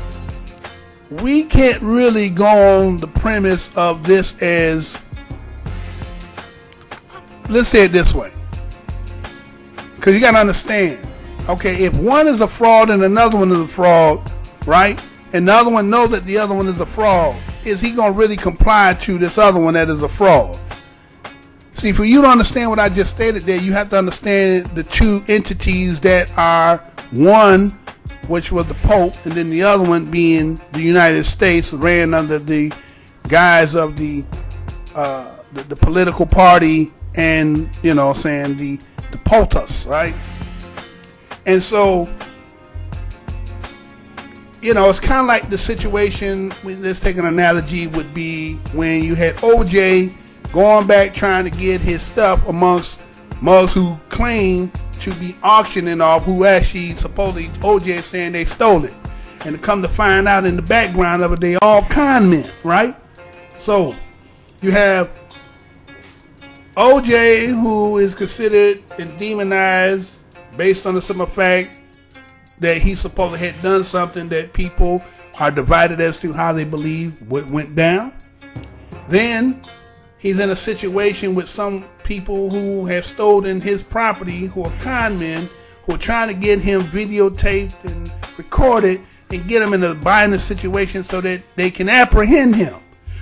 can't really go on the premise of this as, let's say it this way, because you got to understand, okay, if one is a fraud and another one is a fraud, right, and the other one knows that the other one is a fraud, is he going to really comply to this other one that is a fraud? See, for you to understand what I just stated there, you have to understand the two entities that are one, which was the Pope, and then the other one being the United States, ran under the guys of the political party and, you know, saying the POTUS, right? And so, you know, it's kind of like the situation, let's take an analogy, would be when you had OJ going back trying to get his stuff amongst mugs who claim to be auctioning off, who actually supposedly OJ is saying they stole it. And to come to find out in the background of it, they all con men, right? So you have OJ, who is considered and demonized based on the simple fact that he supposedly had done something that people are divided as to how they believe what went down. Then he's in a situation with some people who have stolen his property, who are con men, who are trying to get him videotaped and recorded and get him in a binding situation so that they can apprehend him.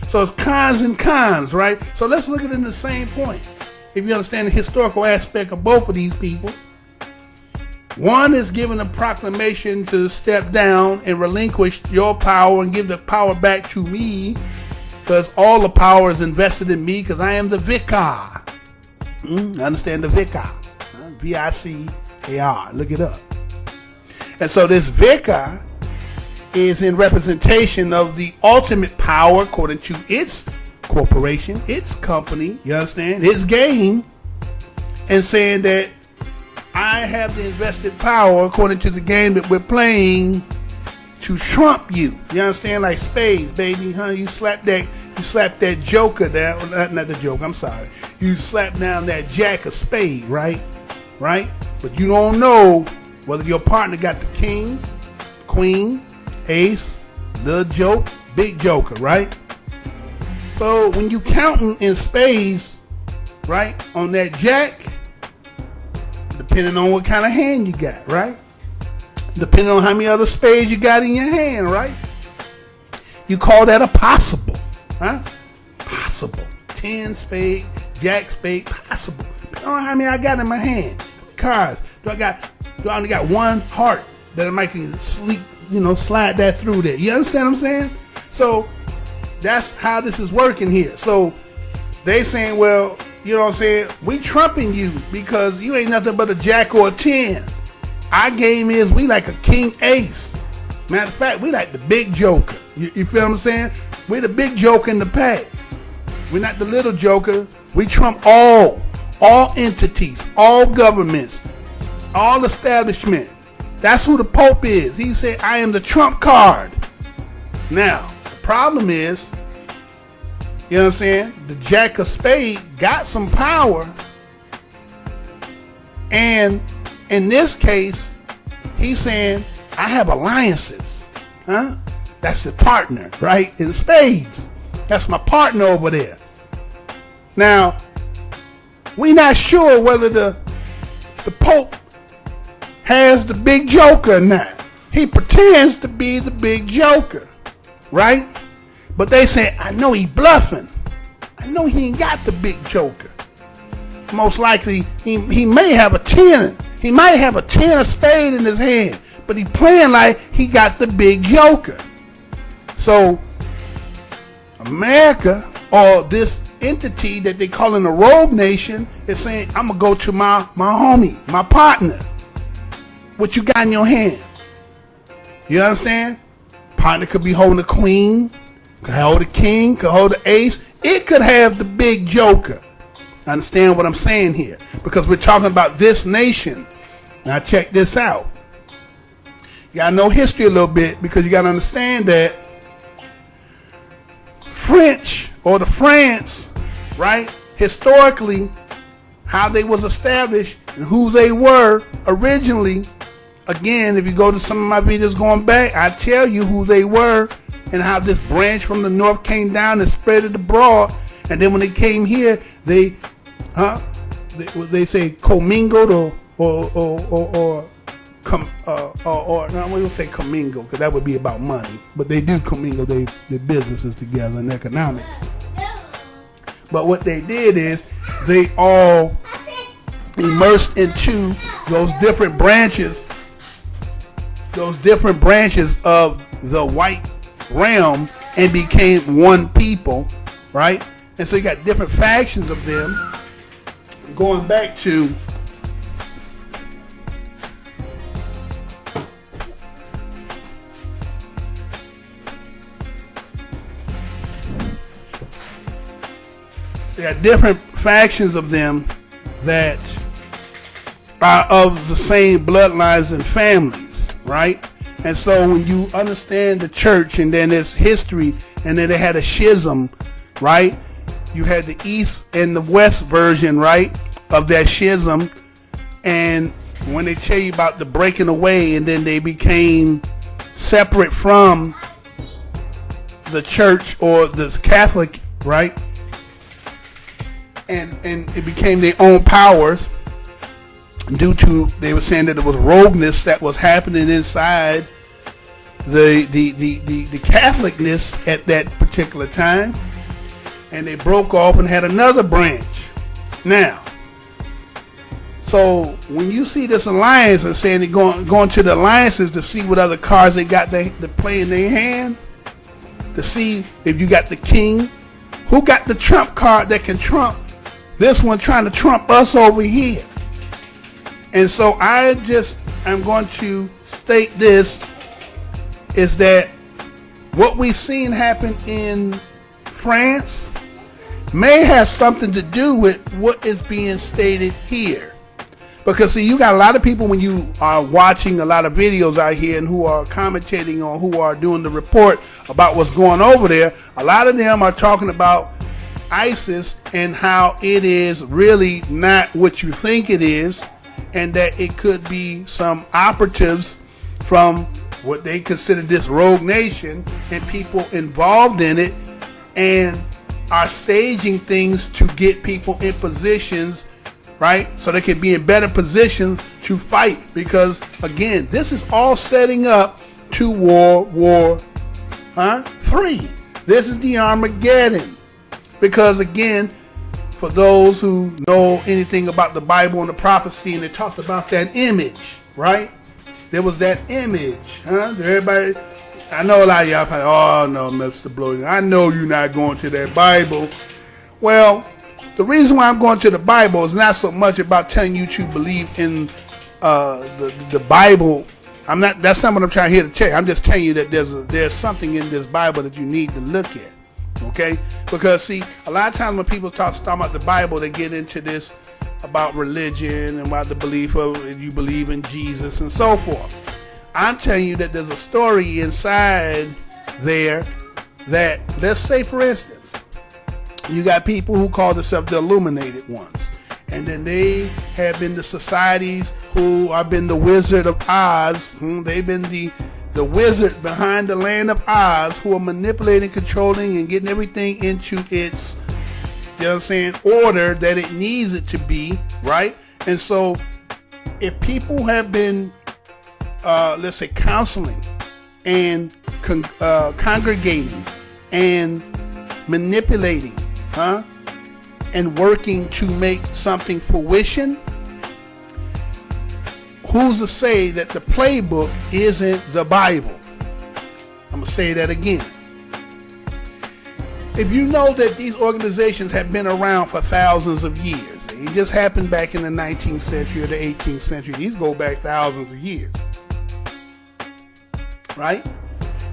So it's cons and cons, right? So let's look at it in the same point. If you understand the historical aspect of both of these people, one is given a proclamation to step down and relinquish your power and give the power back to me, because all the power is invested in me, because I am the vicar. Understand the vicar? V-I-C-A-R. Look it up. And so this vicar is in representation of the ultimate power according to its corporation, its company, you understand, its game, and saying that I have the invested power according to the game that we're playing to trump you. You understand? Like spades, baby, huh? You slap that joker down, not the joke, I'm sorry. You slap down that jack of spade, right? Right? But you don't know whether your partner got the king, queen, ace, little joke, big joker, right? So when you counting in spades, right, on that jack, depending on what kind of hand you got, right? Depending on how many other spades you got in your hand, right? You call that a possible, huh? Possible. 10 spade, jack spade, possible. Depending on how many I got in my hand. Cards. Do I only got one heart that I might can sleep, you know, slide that through there? You understand what I'm saying? So that's how this is working here. So they saying, well, you know what I'm saying, we trumping you because you ain't nothing but a jack or a 10. Our game is we like a king ace. Matter of fact, we like the big joker. You feel what I'm saying? We're the big joker in the pack. We're not the little joker. We trump all entities, all governments, all establishment. That's who the Pope is. He said, I am the trump card. Now, the problem is, you know what I'm saying, the jack of spade got some power, and in this case, he's saying, I have alliances, huh? That's the partner, right? In spades. That's my partner over there. Now, we not sure whether the Pope has the big joker or not. He pretends to be the big joker, right? But they say, I know he bluffing. I know he ain't got the big joker. Most likely, he may have a 10. He might have a 10 of spade in his hand, but he playing like he got the big joker. So America, or this entity that they calling a rogue nation, is saying, I'm gonna go to my homie, my partner. What you got in your hand? You understand? Partner could be holding a queen, could hold a king, could hold an ace. It could have the big joker. Understand what I'm saying here? Because we're talking about this nation. Now check this out. You gotta know history a little bit, because you gotta understand that French, or the France, right? Historically, how they was established and who they were originally. Again, if you go to some of my videos going back, I tell you who they were and how this branch from the north came down and spread it abroad. And then when they came here, they say commingled or no, we don't say commingle, because that would be about money. But they do commingle their businesses together and economics. But what they did is they all immersed into those different branches of the white realm and became one people, right? And so you got different factions of them going back to different factions of them that are of the same bloodlines and families, right? And so when you understand the church and then there's history and then they had a schism, right? You had the East and the West version, right, of that schism. And when they tell you about the breaking away and then they became separate from the church or the Catholic, right? And it became their own powers due to, they were saying that there was rogueness that was happening inside the Catholicness at that particular time. And they broke off and had another branch. Now, so when you see this alliance and saying they're going to the alliances to see what other cards they got to play in their hand, to see if you got the king, who got the trump card that can trump this one trying to trump us over here. And so I'm going to state this, is that what we've seen happen in France may have something to do with what is being stated here. Because see, you got a lot of people when you are watching a lot of videos out here and who are commentating on, who are doing the report about what's going over there, a lot of them are talking about ISIS and how it is really not what you think it is, and that it could be some operatives from what they consider this rogue nation and people involved in it, and are staging things to get people in positions, right, so they can be in better positions to fight. Because again, this is all setting up to World War III. This is the Armageddon. Because again, for those who know anything about the Bible and the prophecy, and they talked about that image, right? There was that image, Everybody, I know a lot of y'all probably, oh no, Mr. Blow, I know you're not going to that Bible. Well, the reason why I'm going to the Bible is not so much about telling you to believe in the Bible. That's not what I'm trying here to tell you. I'm just telling you that there's something in this Bible that you need to look at. Okay, because see, a lot of times when people talk about the Bible, they get into this about religion and about the belief of you believe in Jesus and so forth. I'm telling you that there's a story inside there that, let's say for instance, you got people who call themselves the illuminated ones, and then they have been the societies who have been the Wizard of Oz. They've been the wizard behind the land of Oz, who are manipulating, controlling, and getting everything into its, you know what I'm saying, order that it needs it to be, right? And so if people have been, let's say, counseling and congregating and manipulating, and working to make something fruition, who's to say that the playbook isn't the Bible? I'm going to say that again. If you know that these organizations have been around for thousands of years, it just happened back in the 19th century or the 18th century. These go back thousands of years, right?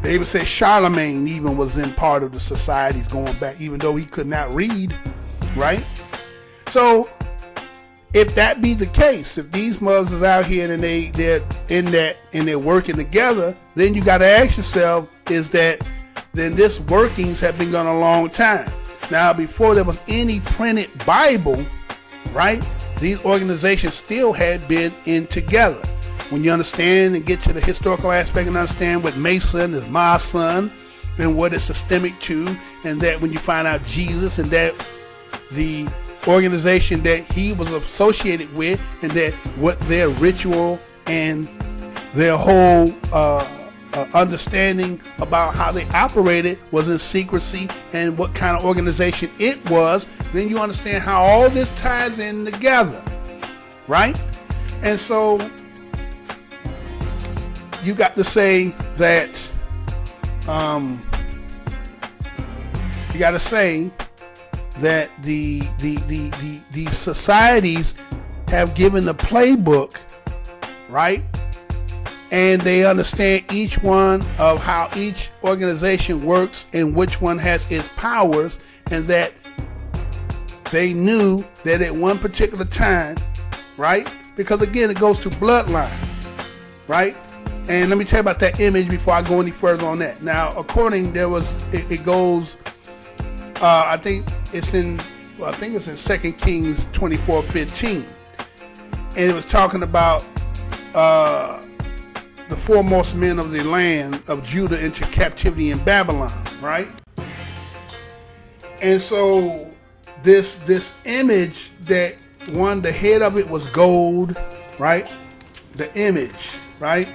They even say Charlemagne even was in part of the societies going back, even though he could not read, right? So if that be the case, if these mugs is out here and they're in that and they're working together, then you got to ask yourself, is that then this workings have been going a long time. Now, before there was any printed Bible, right, these organizations still had been in together. When you understand and get to the historical aspect and understand what Mason is, my son, and what it's systemic to, and that when you find out Jesus and that the organization that he was associated with, and that what their ritual and their whole understanding about how they operated was in secrecy, and what kind of organization it was, then you understand how all this ties in together, right? And so you got to say that you got to say that the societies have given the playbook, right? And they understand each one of how each organization works and which one has its powers, and that they knew that at one particular time, right? Because again, it goes to bloodlines, right? And let me tell you about that image before I go any further on that. Now, it goes, I think it's in 2 Kings 24:15. And it was talking about the foremost men of the land of Judah into captivity in Babylon, right? And so this image that the head of it was gold, right? The image, right?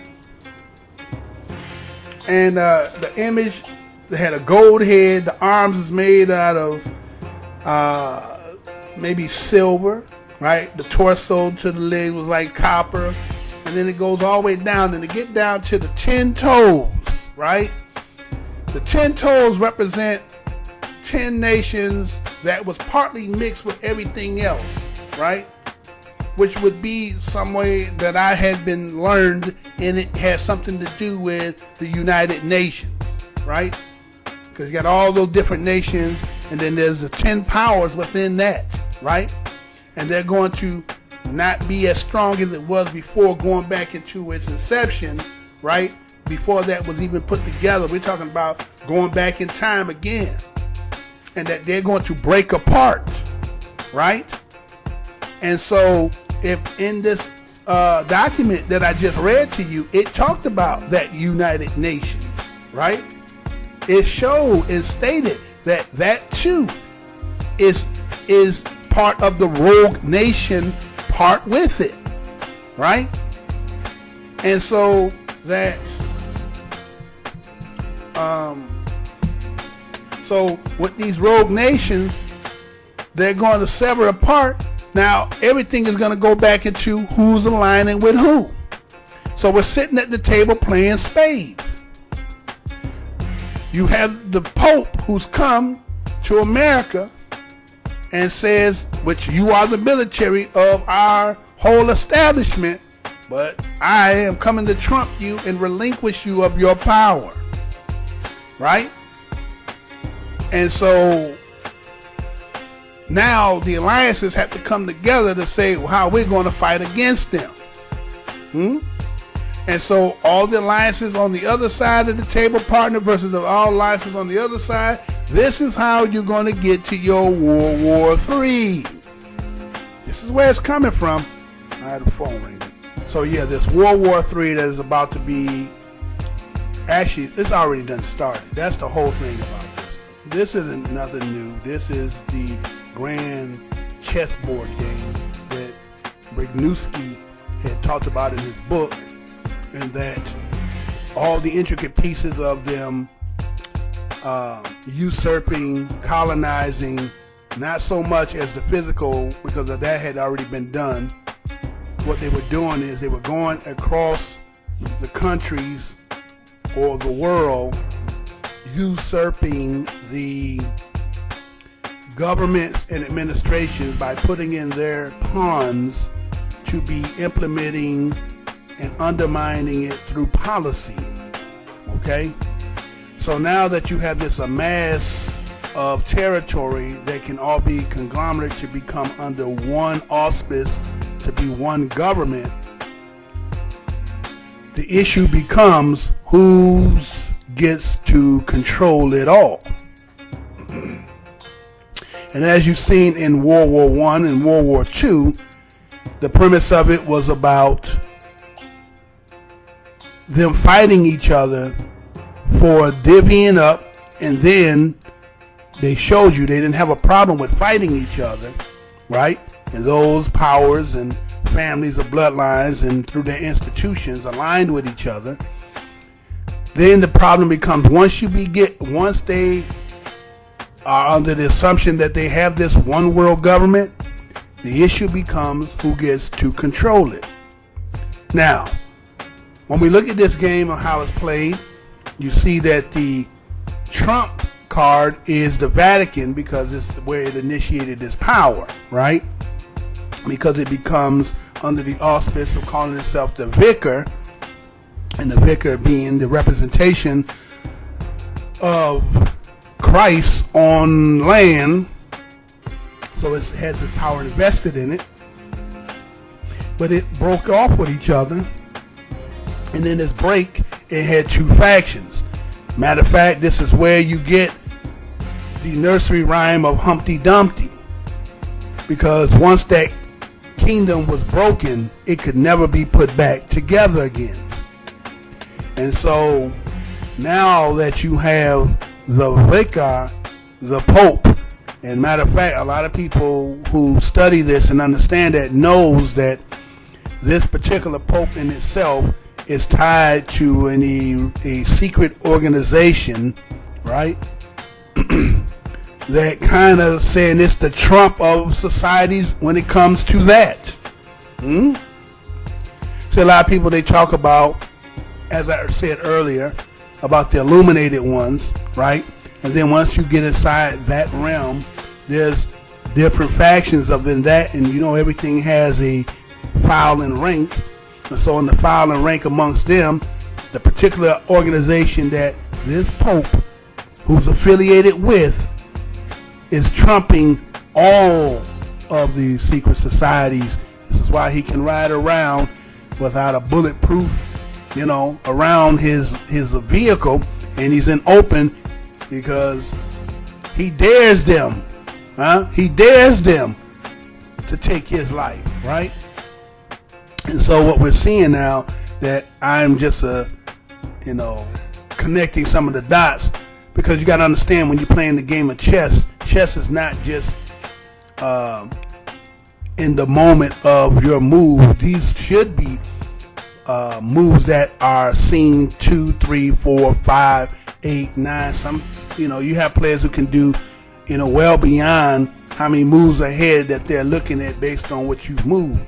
And the image, they had a gold head. The arms is made out of maybe silver, right? The torso to the leg was like copper. And then it goes all the way down, and to get down to the 10 toes, right? The 10 toes represent 10 nations that was partly mixed with everything else, right? Which would be some way that I had been learned, and it has something to do with the United Nations, right? Because you got all those different nations, and then there's the 10 powers within that, right? And they're going to not be as strong as it was before, going back into its inception, right? Before that was even put together. We're talking about going back in time again, and that they're going to break apart, right? And so if in this document that I just read to you, it talked about that United Nations, right? It showed and stated that too is part of the rogue nation part with it, right? And so that so with these rogue nations, they're going to sever apart. Now everything is going to go back into who's aligning with who. So we're sitting at the table playing spades. You have the Pope who's come to America and says, which you are the military of our whole establishment, but I am coming to trump you and relinquish you of your power, right? And so now the alliances have to come together to say how we're going to fight against them. And so all the alliances on the other side of the table, partner versus all alliances on the other side, this is how you're going to get to your World War III. This is where it's coming from. I had a phone ringing. So yeah, this World War III that is about to be, actually, it's already done started. That's the whole thing about this. This isn't nothing new. This is the grand chessboard game that Brignuski had talked about in his book, and that all the intricate pieces of them usurping, colonizing, not so much as the physical, because of that had already been done. What they were doing is they were going across the countries or the world, usurping the governments and administrations by putting in their pawns to be implementing and undermining it through policy. Okay? So now that you have this amass of territory that can all be conglomerate to become under one auspice, to be one government, the issue becomes who gets to control it all. And as you've seen in World War I and World War II, the premise of it was about them fighting each other for divvying up, and then they showed you they didn't have a problem with fighting each other, right? And those powers and families of bloodlines and through their institutions aligned with each other. Then the problem becomes once they are under the assumption that they have this one world government, the issue becomes who gets to control it. Now, when we look at this game and how it's played, you see that the Trump card is the Vatican, because it's where it initiated this power, right? Because it becomes under the auspice of calling itself the vicar, and the vicar being the representation of Christ on land. So it has its power invested in it. But it broke off with each other. And in this break, it had two factions. Matter of fact, this is where you get the nursery rhyme of Humpty Dumpty. Because once that kingdom was broken, it could never be put back together again. And so now that you have the vicar, the Pope, and matter of fact, a lot of people who study this and understand that knows that this particular Pope in itself is tied to a secret organization, right? That kind of saying it's the Trump of societies when it comes to that. So a lot of people, they talk about, as I said earlier, about the illuminated ones, right? And then once you get inside that realm, there's different factions of that, and you know everything has a file and rank. And so in the file and rank amongst them, the particular organization that this Pope, who's affiliated with, is trumping all of the secret societies. This is why he can ride around without a bulletproof, around his vehicle, and he's in open, because he dares them. He dares them to take his life, right? And so what we're seeing now, that I'm just connecting some of the dots, because you got to understand, when you're playing the game of chess is not just in the moment of your move. These should be moves that are seen 2, 3, 4, 5, 8, 9. Some, you have players who can do, well beyond how many moves ahead that they're looking at based on what you've moved.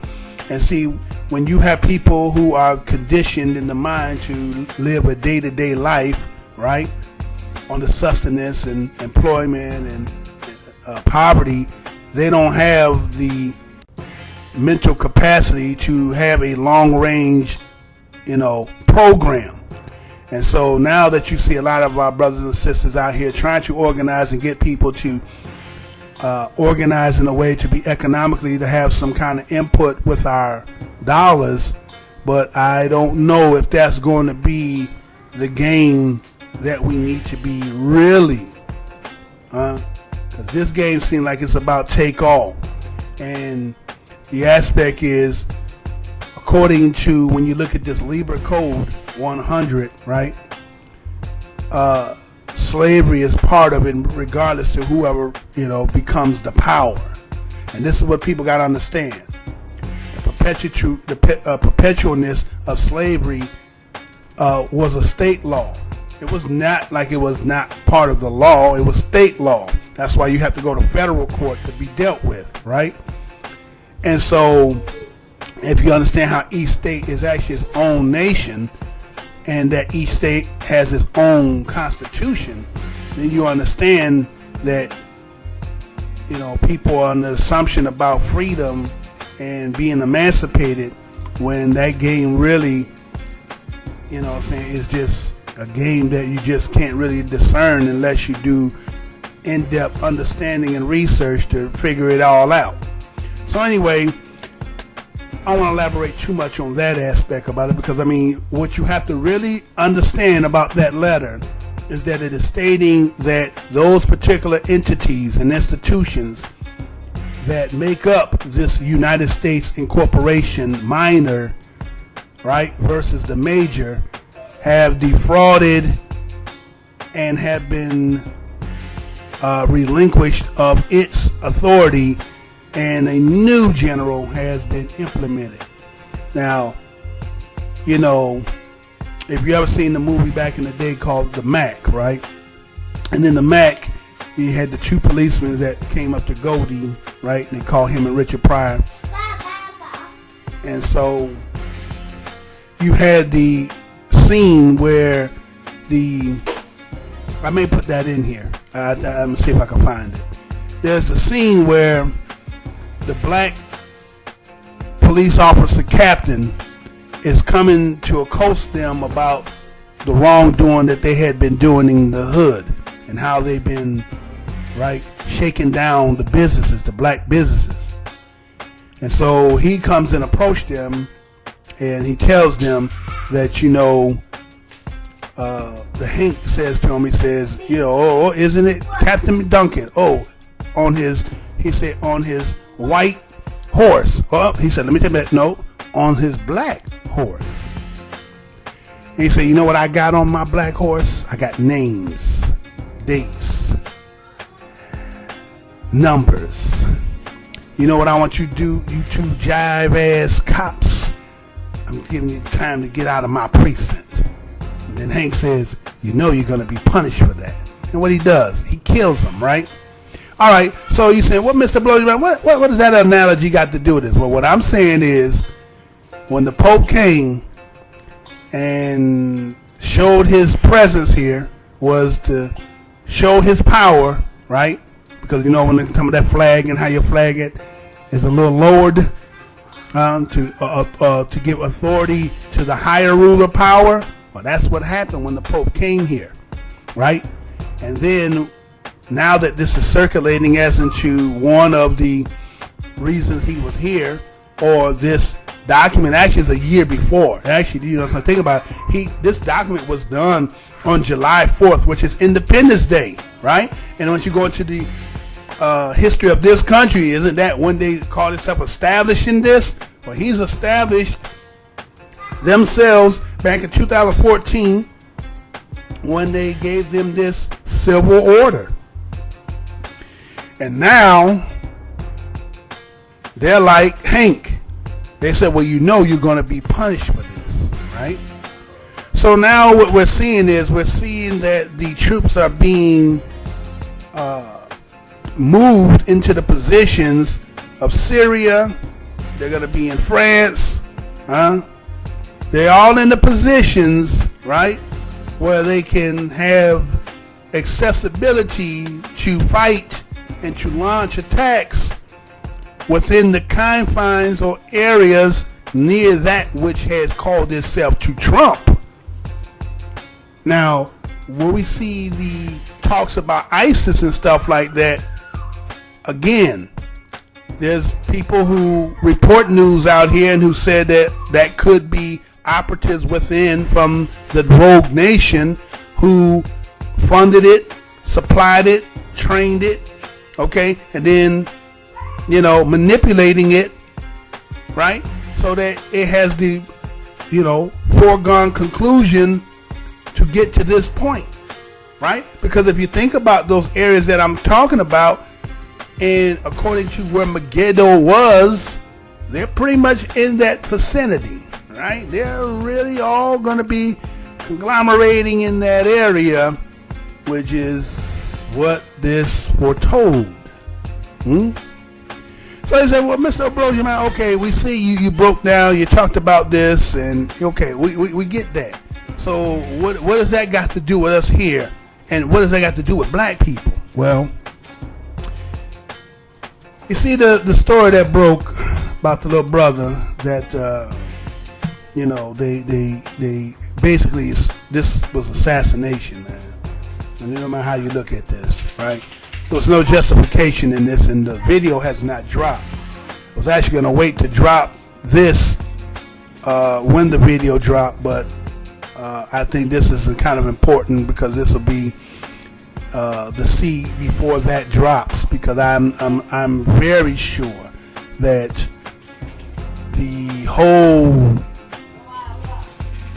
And see, when you have people who are conditioned in the mind to live a day-to-day life, right, on the sustenance and employment and poverty, they don't have the mental capacity to have a long-range, program. And so now that you see a lot of our brothers and sisters out here trying to organize and get people to organize in a way to be economically, to have some kind of input with our dollars, but I don't know if that's going to be the game that we need to be really, because this game seems like it's about take all. And the aspect is, according to, when you look at this Libra Code 100, right, slavery is part of it, regardless to whoever, becomes the power. And this is what people got to understand. The perpetualness of slavery was a state law. It was not like it was not part of the law. It was state law. That's why you have to go to federal court to be dealt with, right? And so if you understand how each state is actually its own nation, and that each state has its own constitution, then you understand that, people are under the assumption about freedom and being emancipated, when that game really, is just a game that you just can't really discern unless you do in-depth understanding and research to figure it all out. So anyway, I don't want to elaborate too much on that aspect about it, because what you have to really understand about that letter is that it is stating that those particular entities and institutions that make up this United States incorporation minor, right, versus the major, have defrauded and have been relinquished of its authority, and a new general has been implemented. Now, if you ever seen the movie back in the day called The Mac, right? And then The Mac, you had the two policemen that came up to Goldie, right? And they called him and Richard Pryor. And so you had the scene where the I may put that in here. I'm gonna see if I can find it. There's a scene where the black police officer captain is coming to accost them about the wrongdoing that they had been doing in the hood and how they've been, right, shaking down the businesses, the black businesses. And so he comes and approaches them and he tells them that, you know, the Hank says to him, he says, you know, oh, isn't it Captain Duncan? Oh, he said on his white horse. Oh, he said, let me tell you that. No, on his black horse. And he said, you know what I got on my black horse? I got names, dates, numbers. You know what I want you to do, you two jive ass cops? I'm giving you time to get out of my precinct. And then Hank says, you know you're going to be punished for that. And what he does, he kills him, right? All right, so you saying, what, Mr. Blowsurmind, what does that analogy got to do with this? Well, what I'm saying is, when the Pope came and showed his presence here, was to show his power, right? Because, you know, when they come with that flag and how you flag it is a little lowered to give authority to the higher ruler power. Well, that's what happened when the Pope came here, right? And then now that this is circulating as into one of the reasons he was here, or this document actually is a year before. Actually, you know, so think about it, this document was done on July 4th, which is Independence Day, right? And once you go into the history of this country, isn't that when they call themselves establishing this? Well, he's established themselves back in 2014 when they gave them this civil order. And now they're like Hank. They said, well, you know you're going to be punished for this, right? So now what we're seeing is that the troops are being moved into the positions of Syria. They're going to be in France. They're all in the positions, right, where they can have accessibility to fight and to launch attacks within the confines or areas near that which has called itself to Trump. Now, when we see the talks about ISIS and stuff like that, again, there's people who report news out here and who said that that could be operatives within from the rogue nation who funded it, supplied it, trained it, okay, and then, you know, manipulating it, right, so that it has the, you know, foregone conclusion to get to this point, right? Because if you think about those areas that I'm talking about, and according to where Megiddo was, they're pretty much in that vicinity, right? They're really all going to be conglomerating in that area, which is what this foretold. So they said, well, Mr. Blowsurmind, okay, we see you broke down, you talked about this, and okay, we get that. So what does that got to do with us here? And what does that got to do with black people? Well, you see the story that broke about the little brother that, you know, they basically, this was assassination, man. And no matter how you look at this, right? There was no justification in this, and the video has not dropped. I was actually going to wait to drop this when the video dropped, but I think this is kind of important because this will be the seed before that drops, because I'm very sure that the whole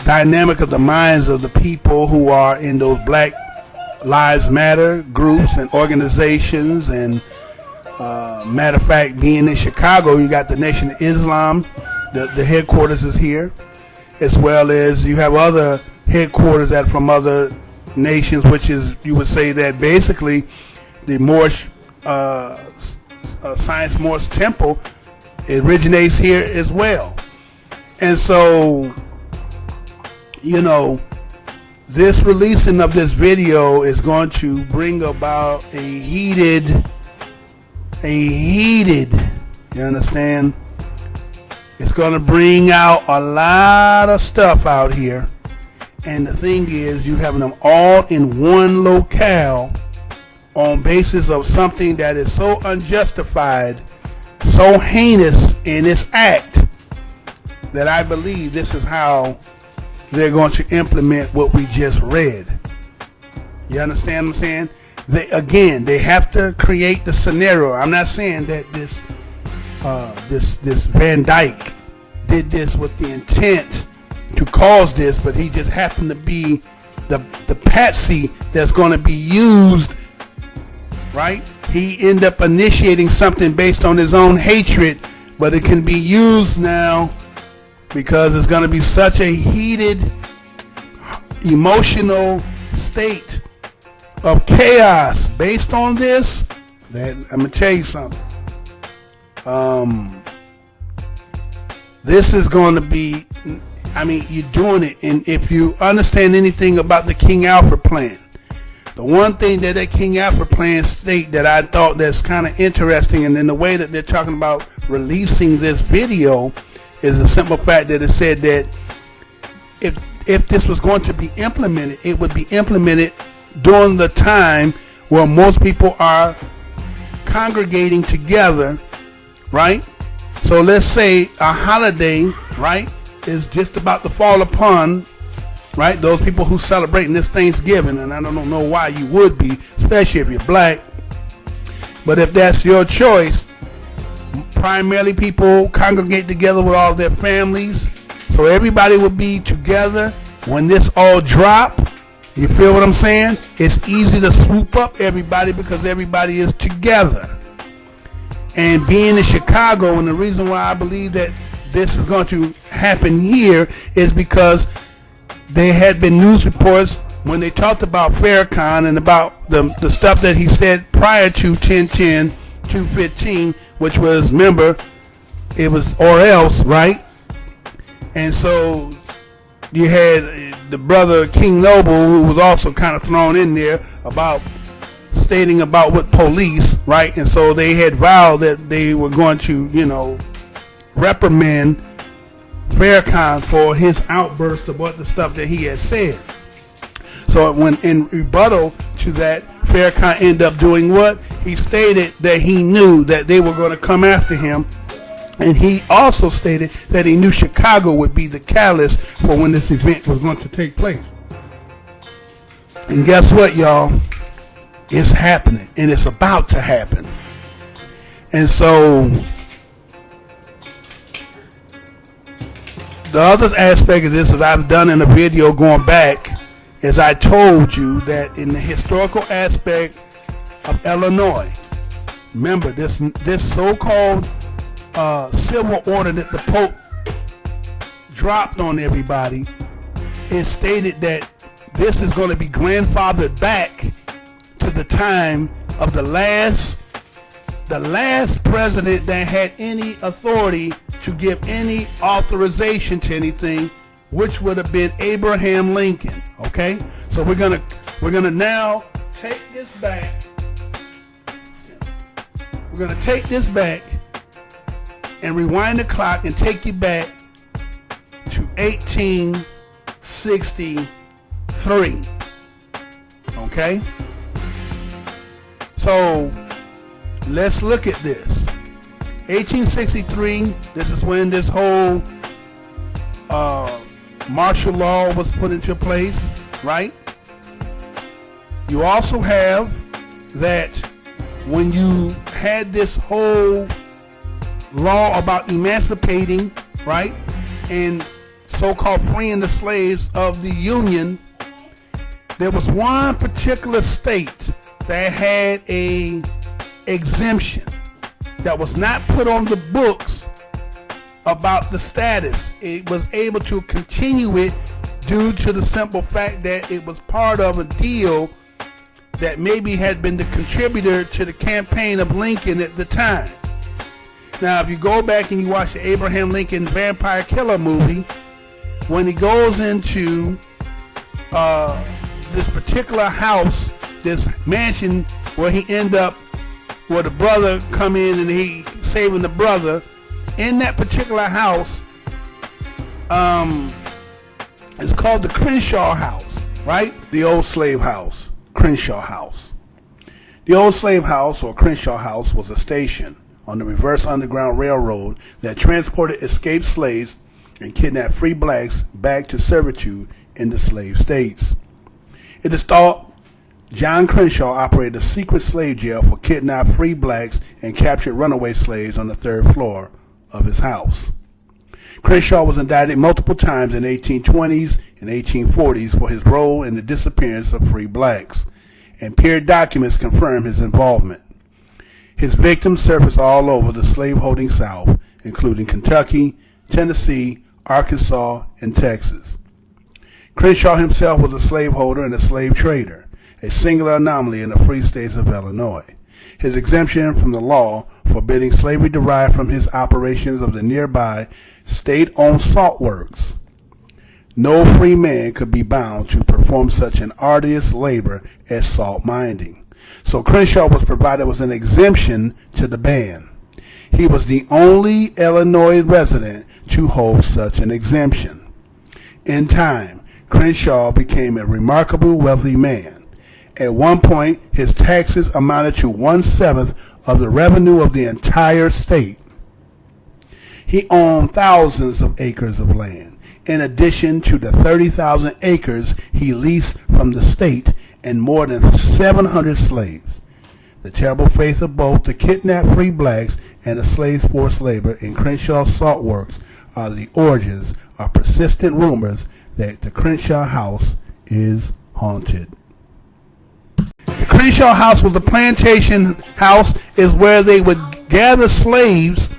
dynamic of the minds of the people who are in those Black Lives Matter groups and organizations, and matter of fact, being in Chicago, you got the Nation of Islam, the headquarters is here, as well as you have other headquarters that from other nations, which is, you would say that basically the Moorish Science Moorish Temple, it originates here as well. And so, you know, this releasing of this video is going to bring about a heated, you understand? It's going to bring out a lot of stuff out here. And the thing is, you having them all in one locale on basis of something that is so unjustified, so heinous in its act, that I believe this is how they're going to implement what we just read. You understand what I'm saying? They have to create the scenario. I'm not saying that this Van Dyke did this with the intent to cause this, but he just happened to be the patsy that's going to be used, right? He ended up initiating something based on his own hatred, but it can be used now because it's going to be such a heated, emotional state of chaos based on this that I'm going to tell you something. This is going to be, I mean, you're doing it. And if you understand anything about the King Alfred plan, the one thing that King Alfred plan state that I thought that's kind of interesting, and in the way that they're talking about releasing this video, is the simple fact that it said that if this was going to be implemented, it would be implemented during the time where most people are congregating together, right? So let's say a holiday, right, is just about to fall upon, right, those people who celebrating this Thanksgiving, and I don't know why you would be, especially if you're black, but if that's your choice, primarily people congregate together with all their families, so everybody would be together when this all drop. You feel what I'm saying? It's easy to swoop up everybody because everybody is together. And being in Chicago, and the reason why I believe that this is going to happen here is because there had been news reports when they talked about Farrakhan and about the stuff that he said prior to 10/10/215, which was, remember, it was or else, right? And so you had the brother King Noble, who was also kind of thrown in there about stating about what police, right? And so they had vowed that they were going to, reprimand Farrakhan for his outburst about the stuff that he had said. So when in rebuttal to that, Farrakhan ended up doing what? He stated that he knew that they were going to come after him. And he also stated that he knew Chicago would be the catalyst for when this event was going to take place. And guess what, y'all? It's happening, and it's about to happen. And so the other aspect of this, as I've done in a video going back, is I told you that in the historical aspect of Illinois, remember this so-called civil order that the Pope dropped on everybody, it stated that this is going to be grandfathered back to the time of the last president that had any authority to give any authorization to anything, which would have been Abraham Lincoln. Okay, so we're gonna now take this back. We're gonna take this back and rewind the clock and take you back to 1863. Okay? So let's look at this. 1863, this is when this whole martial law was put into place, right? You also have that when you had this whole law about emancipating, right, and so-called freeing the slaves of the Union, there was one particular state that had a exemption that was not put on the books about the status. It was able to continue it due to the simple fact that it was part of a deal that maybe had been the contributor to the campaign of Lincoln at the time. Now, if you go back and you watch the Abraham Lincoln Vampire Killer movie, when he goes into this particular house, this mansion where he end up, where the brother come in and he saving the brother. In that particular house, it's called the Crenshaw House, right? The old slave house, Crenshaw House. The old slave house, or Crenshaw House, was a station on the reverse Underground Railroad that transported escaped slaves and kidnapped free blacks back to servitude in the slave states. It is thought John Crenshaw operated a secret slave jail for kidnapped free blacks and captured runaway slaves on the third floor of his house. Crenshaw was indicted multiple times in the 1820s and 1840s for his role in the disappearance of free blacks, and peer documents confirm his involvement. His victims surfaced all over the slaveholding South, including Kentucky, Tennessee, Arkansas, and Texas. Crenshaw himself was a slaveholder and a slave trader, a singular anomaly in the free states of Illinois. His exemption from the law forbidding slavery derived from his operations of the nearby state-owned salt works. No free man could be bound to perform such an arduous labor as salt mining. So Crenshaw was provided with an exemption to the ban. He was the only Illinois resident to hold such an exemption. In time, Crenshaw became a remarkably wealthy man. At one point, his taxes amounted to 1/7 of the revenue of the entire state. He owned thousands of acres of land, in addition to the 30,000 acres he leased from the state and more than 700 slaves. The terrible fate of both the kidnapped free blacks and the slave forced labor in Crenshaw's salt works are the origins of persistent rumors that the Crenshaw House is haunted. The Crenshaw House was a plantation house, is where they would gather slaves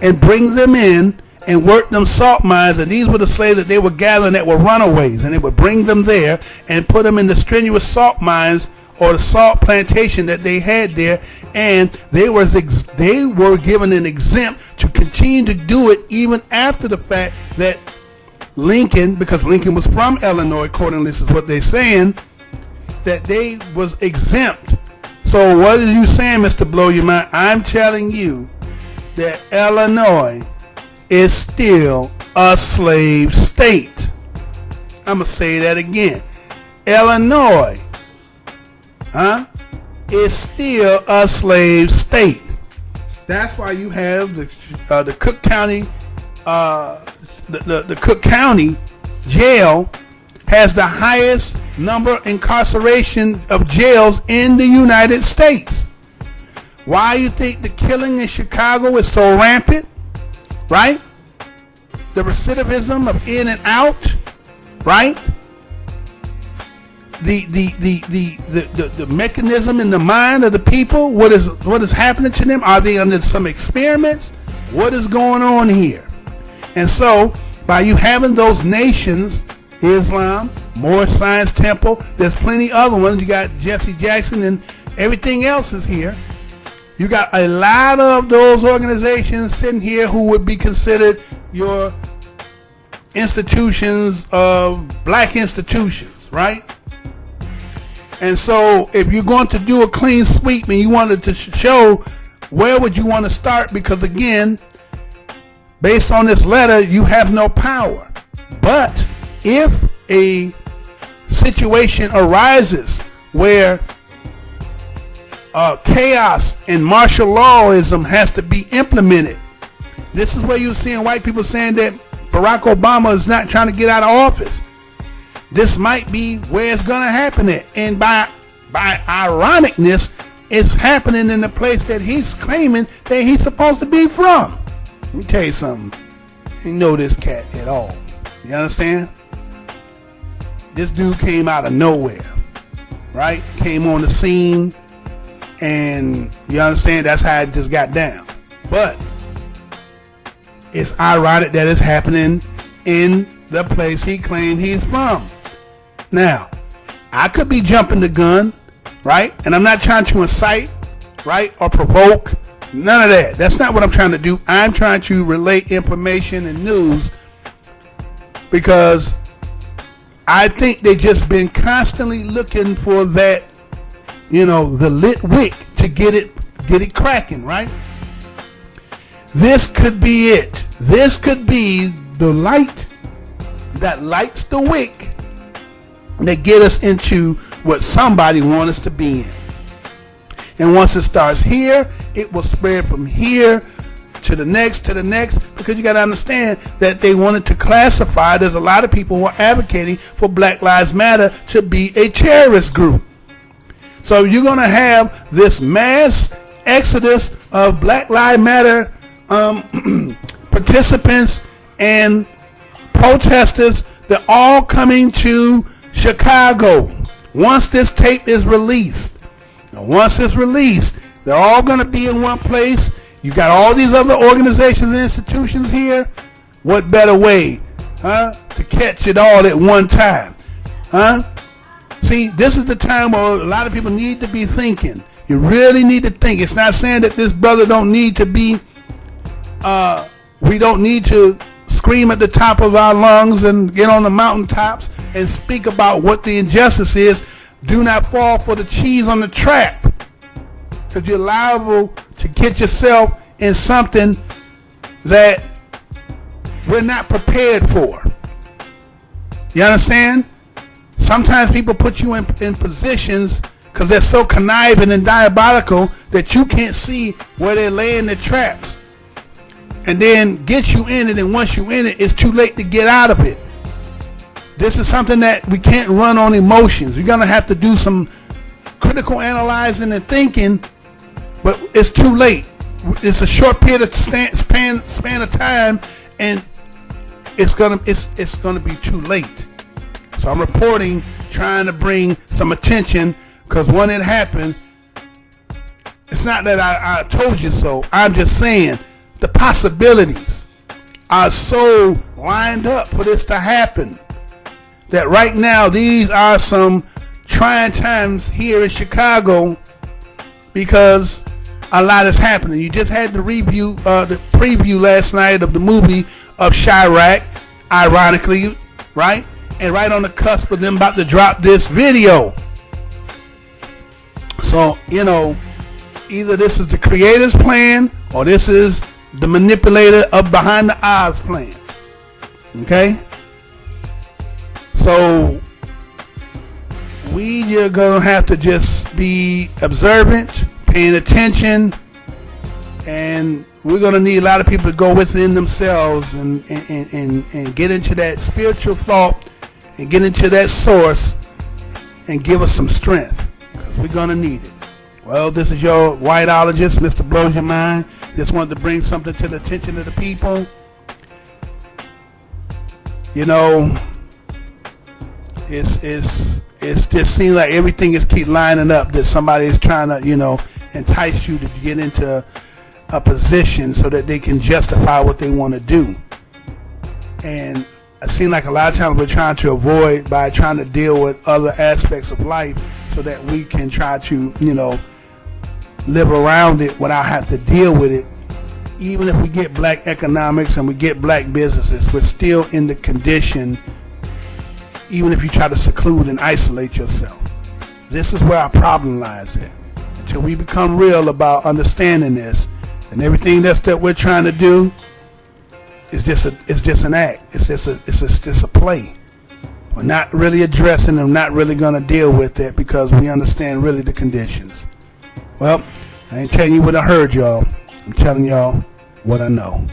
and bring them in and work them salt mines, and these were the slaves that they were gathering that were runaways, and they would bring them there and put them in the strenuous salt mines or the salt plantation that they had there, and they were given an exempt to continue to do it even after the fact that Lincoln, because Lincoln was from Illinois, according to this is what they're saying, that they was exempt. So what are you saying, Mr. Blow Your Mind? I'm telling you that Illinois is still a slave state. I'm going to say that again. Illinois is still a slave state. That's why you have the Cook County, the Cook County jail has the highest number incarceration of jails in the United States. Why you think the killing in Chicago is so rampant, right? The recidivism of in and out, right? The mechanism in the mind of the people, what is happening to them? Are they under some experiments? What is going on here? And so, by you having those nations, Islam, Moorish Science Temple, there's plenty other ones. You got Jesse Jackson and everything else is here. You got a lot of those organizations sitting here who would be considered your institutions of black institutions, right? And so if you're going to do a clean sweep and you wanted to show, where would you want to start? Because again, based on this letter, you have no power. But if a situation arises where chaos and martial lawism has to be implemented, this is where you're seeing white people saying that Barack Obama is not trying to get out of office. This might be where it's going to happen at. And by ironicness, it's happening in the place that he's claiming that he's supposed to be from. Let me tell you something. You know this cat at all. You understand? This dude came out of nowhere, right? Came on the scene, and you understand that's how it just got down. But it's ironic that it's happening in the place he claimed he's from. Now, I could be jumping the gun, right? And I'm not trying to incite, right, or provoke. None of that. That's not what I'm trying to do. I'm trying to relate information and news, because I think they just been constantly looking for that, the lit wick to get it cracking, right? This could be it. This could be the light that lights the wick that get us into what somebody wants us to be in. And once it starts here, it will spread from here to the next, because you got to understand that they wanted to classify. There's a lot of people who are advocating for Black Lives Matter to be a terrorist group. So you're going to have this mass exodus of Black Lives Matter participants and protesters. They're all coming to Chicago once this tape is released. Now, once it's released, they're all going to be in one place. You got all these other organizations and institutions here. What better way, to catch it all at one time, See, this is the time where a lot of people need to be thinking. You really need to think. It's not saying that this brother don't need to be, we don't need to scream at the top of our lungs and get on the mountaintops and speak about what the injustice is. Do not fall for the cheese on the trap, because you're liable to get yourself in something that we're not prepared for. You understand? Sometimes people put you in positions because they're so conniving and diabolical that you can't see where they're laying the traps, and then get you in it, and once you're in it, it's too late to get out of it. This is something that we can't run on emotions. You're going to have to do some critical analyzing and thinking, but it's too late. It's a short period of span of time, and it's gonna be too late. So I'm reporting, trying to bring some attention, because when it happened, it's not that I told you so. I'm just saying the possibilities are so lined up for this to happen that right now these are some trying times here in Chicago, because a lot is happening. You just had the preview last night of the movie of Chirac, ironically, right? And right on the cusp of them about to drop this video. So, either this is the creator's plan or this is the manipulator of behind the odds plan. Okay? So we are gonna have to just be observant, paying attention, and we're gonna need a lot of people to go within themselves and get into that spiritual thought and get into that source and give us some strength, because we're gonna need it. Well, this is your whiteologist, Mr. Blows Your Mind. Just wanted to bring something to the attention of the people. It's just seems like everything is keep lining up, that somebody is trying to, entice you to get into a position so that they can justify what they want to do. And it seems like a lot of times we're trying to avoid by trying to deal with other aspects of life so that we can try to, live around it without having to deal with it. Even if we get black economics and we get black businesses, we're still in the condition, even if you try to seclude and isolate yourself. This is where our problem lies at. Until we become real about understanding this, and everything that we're trying to do is just an act. It's just a play. We're not really addressing them, not really going to deal with it, because we understand really the conditions. Well, I ain't telling you what I heard, y'all. I'm telling y'all what I know.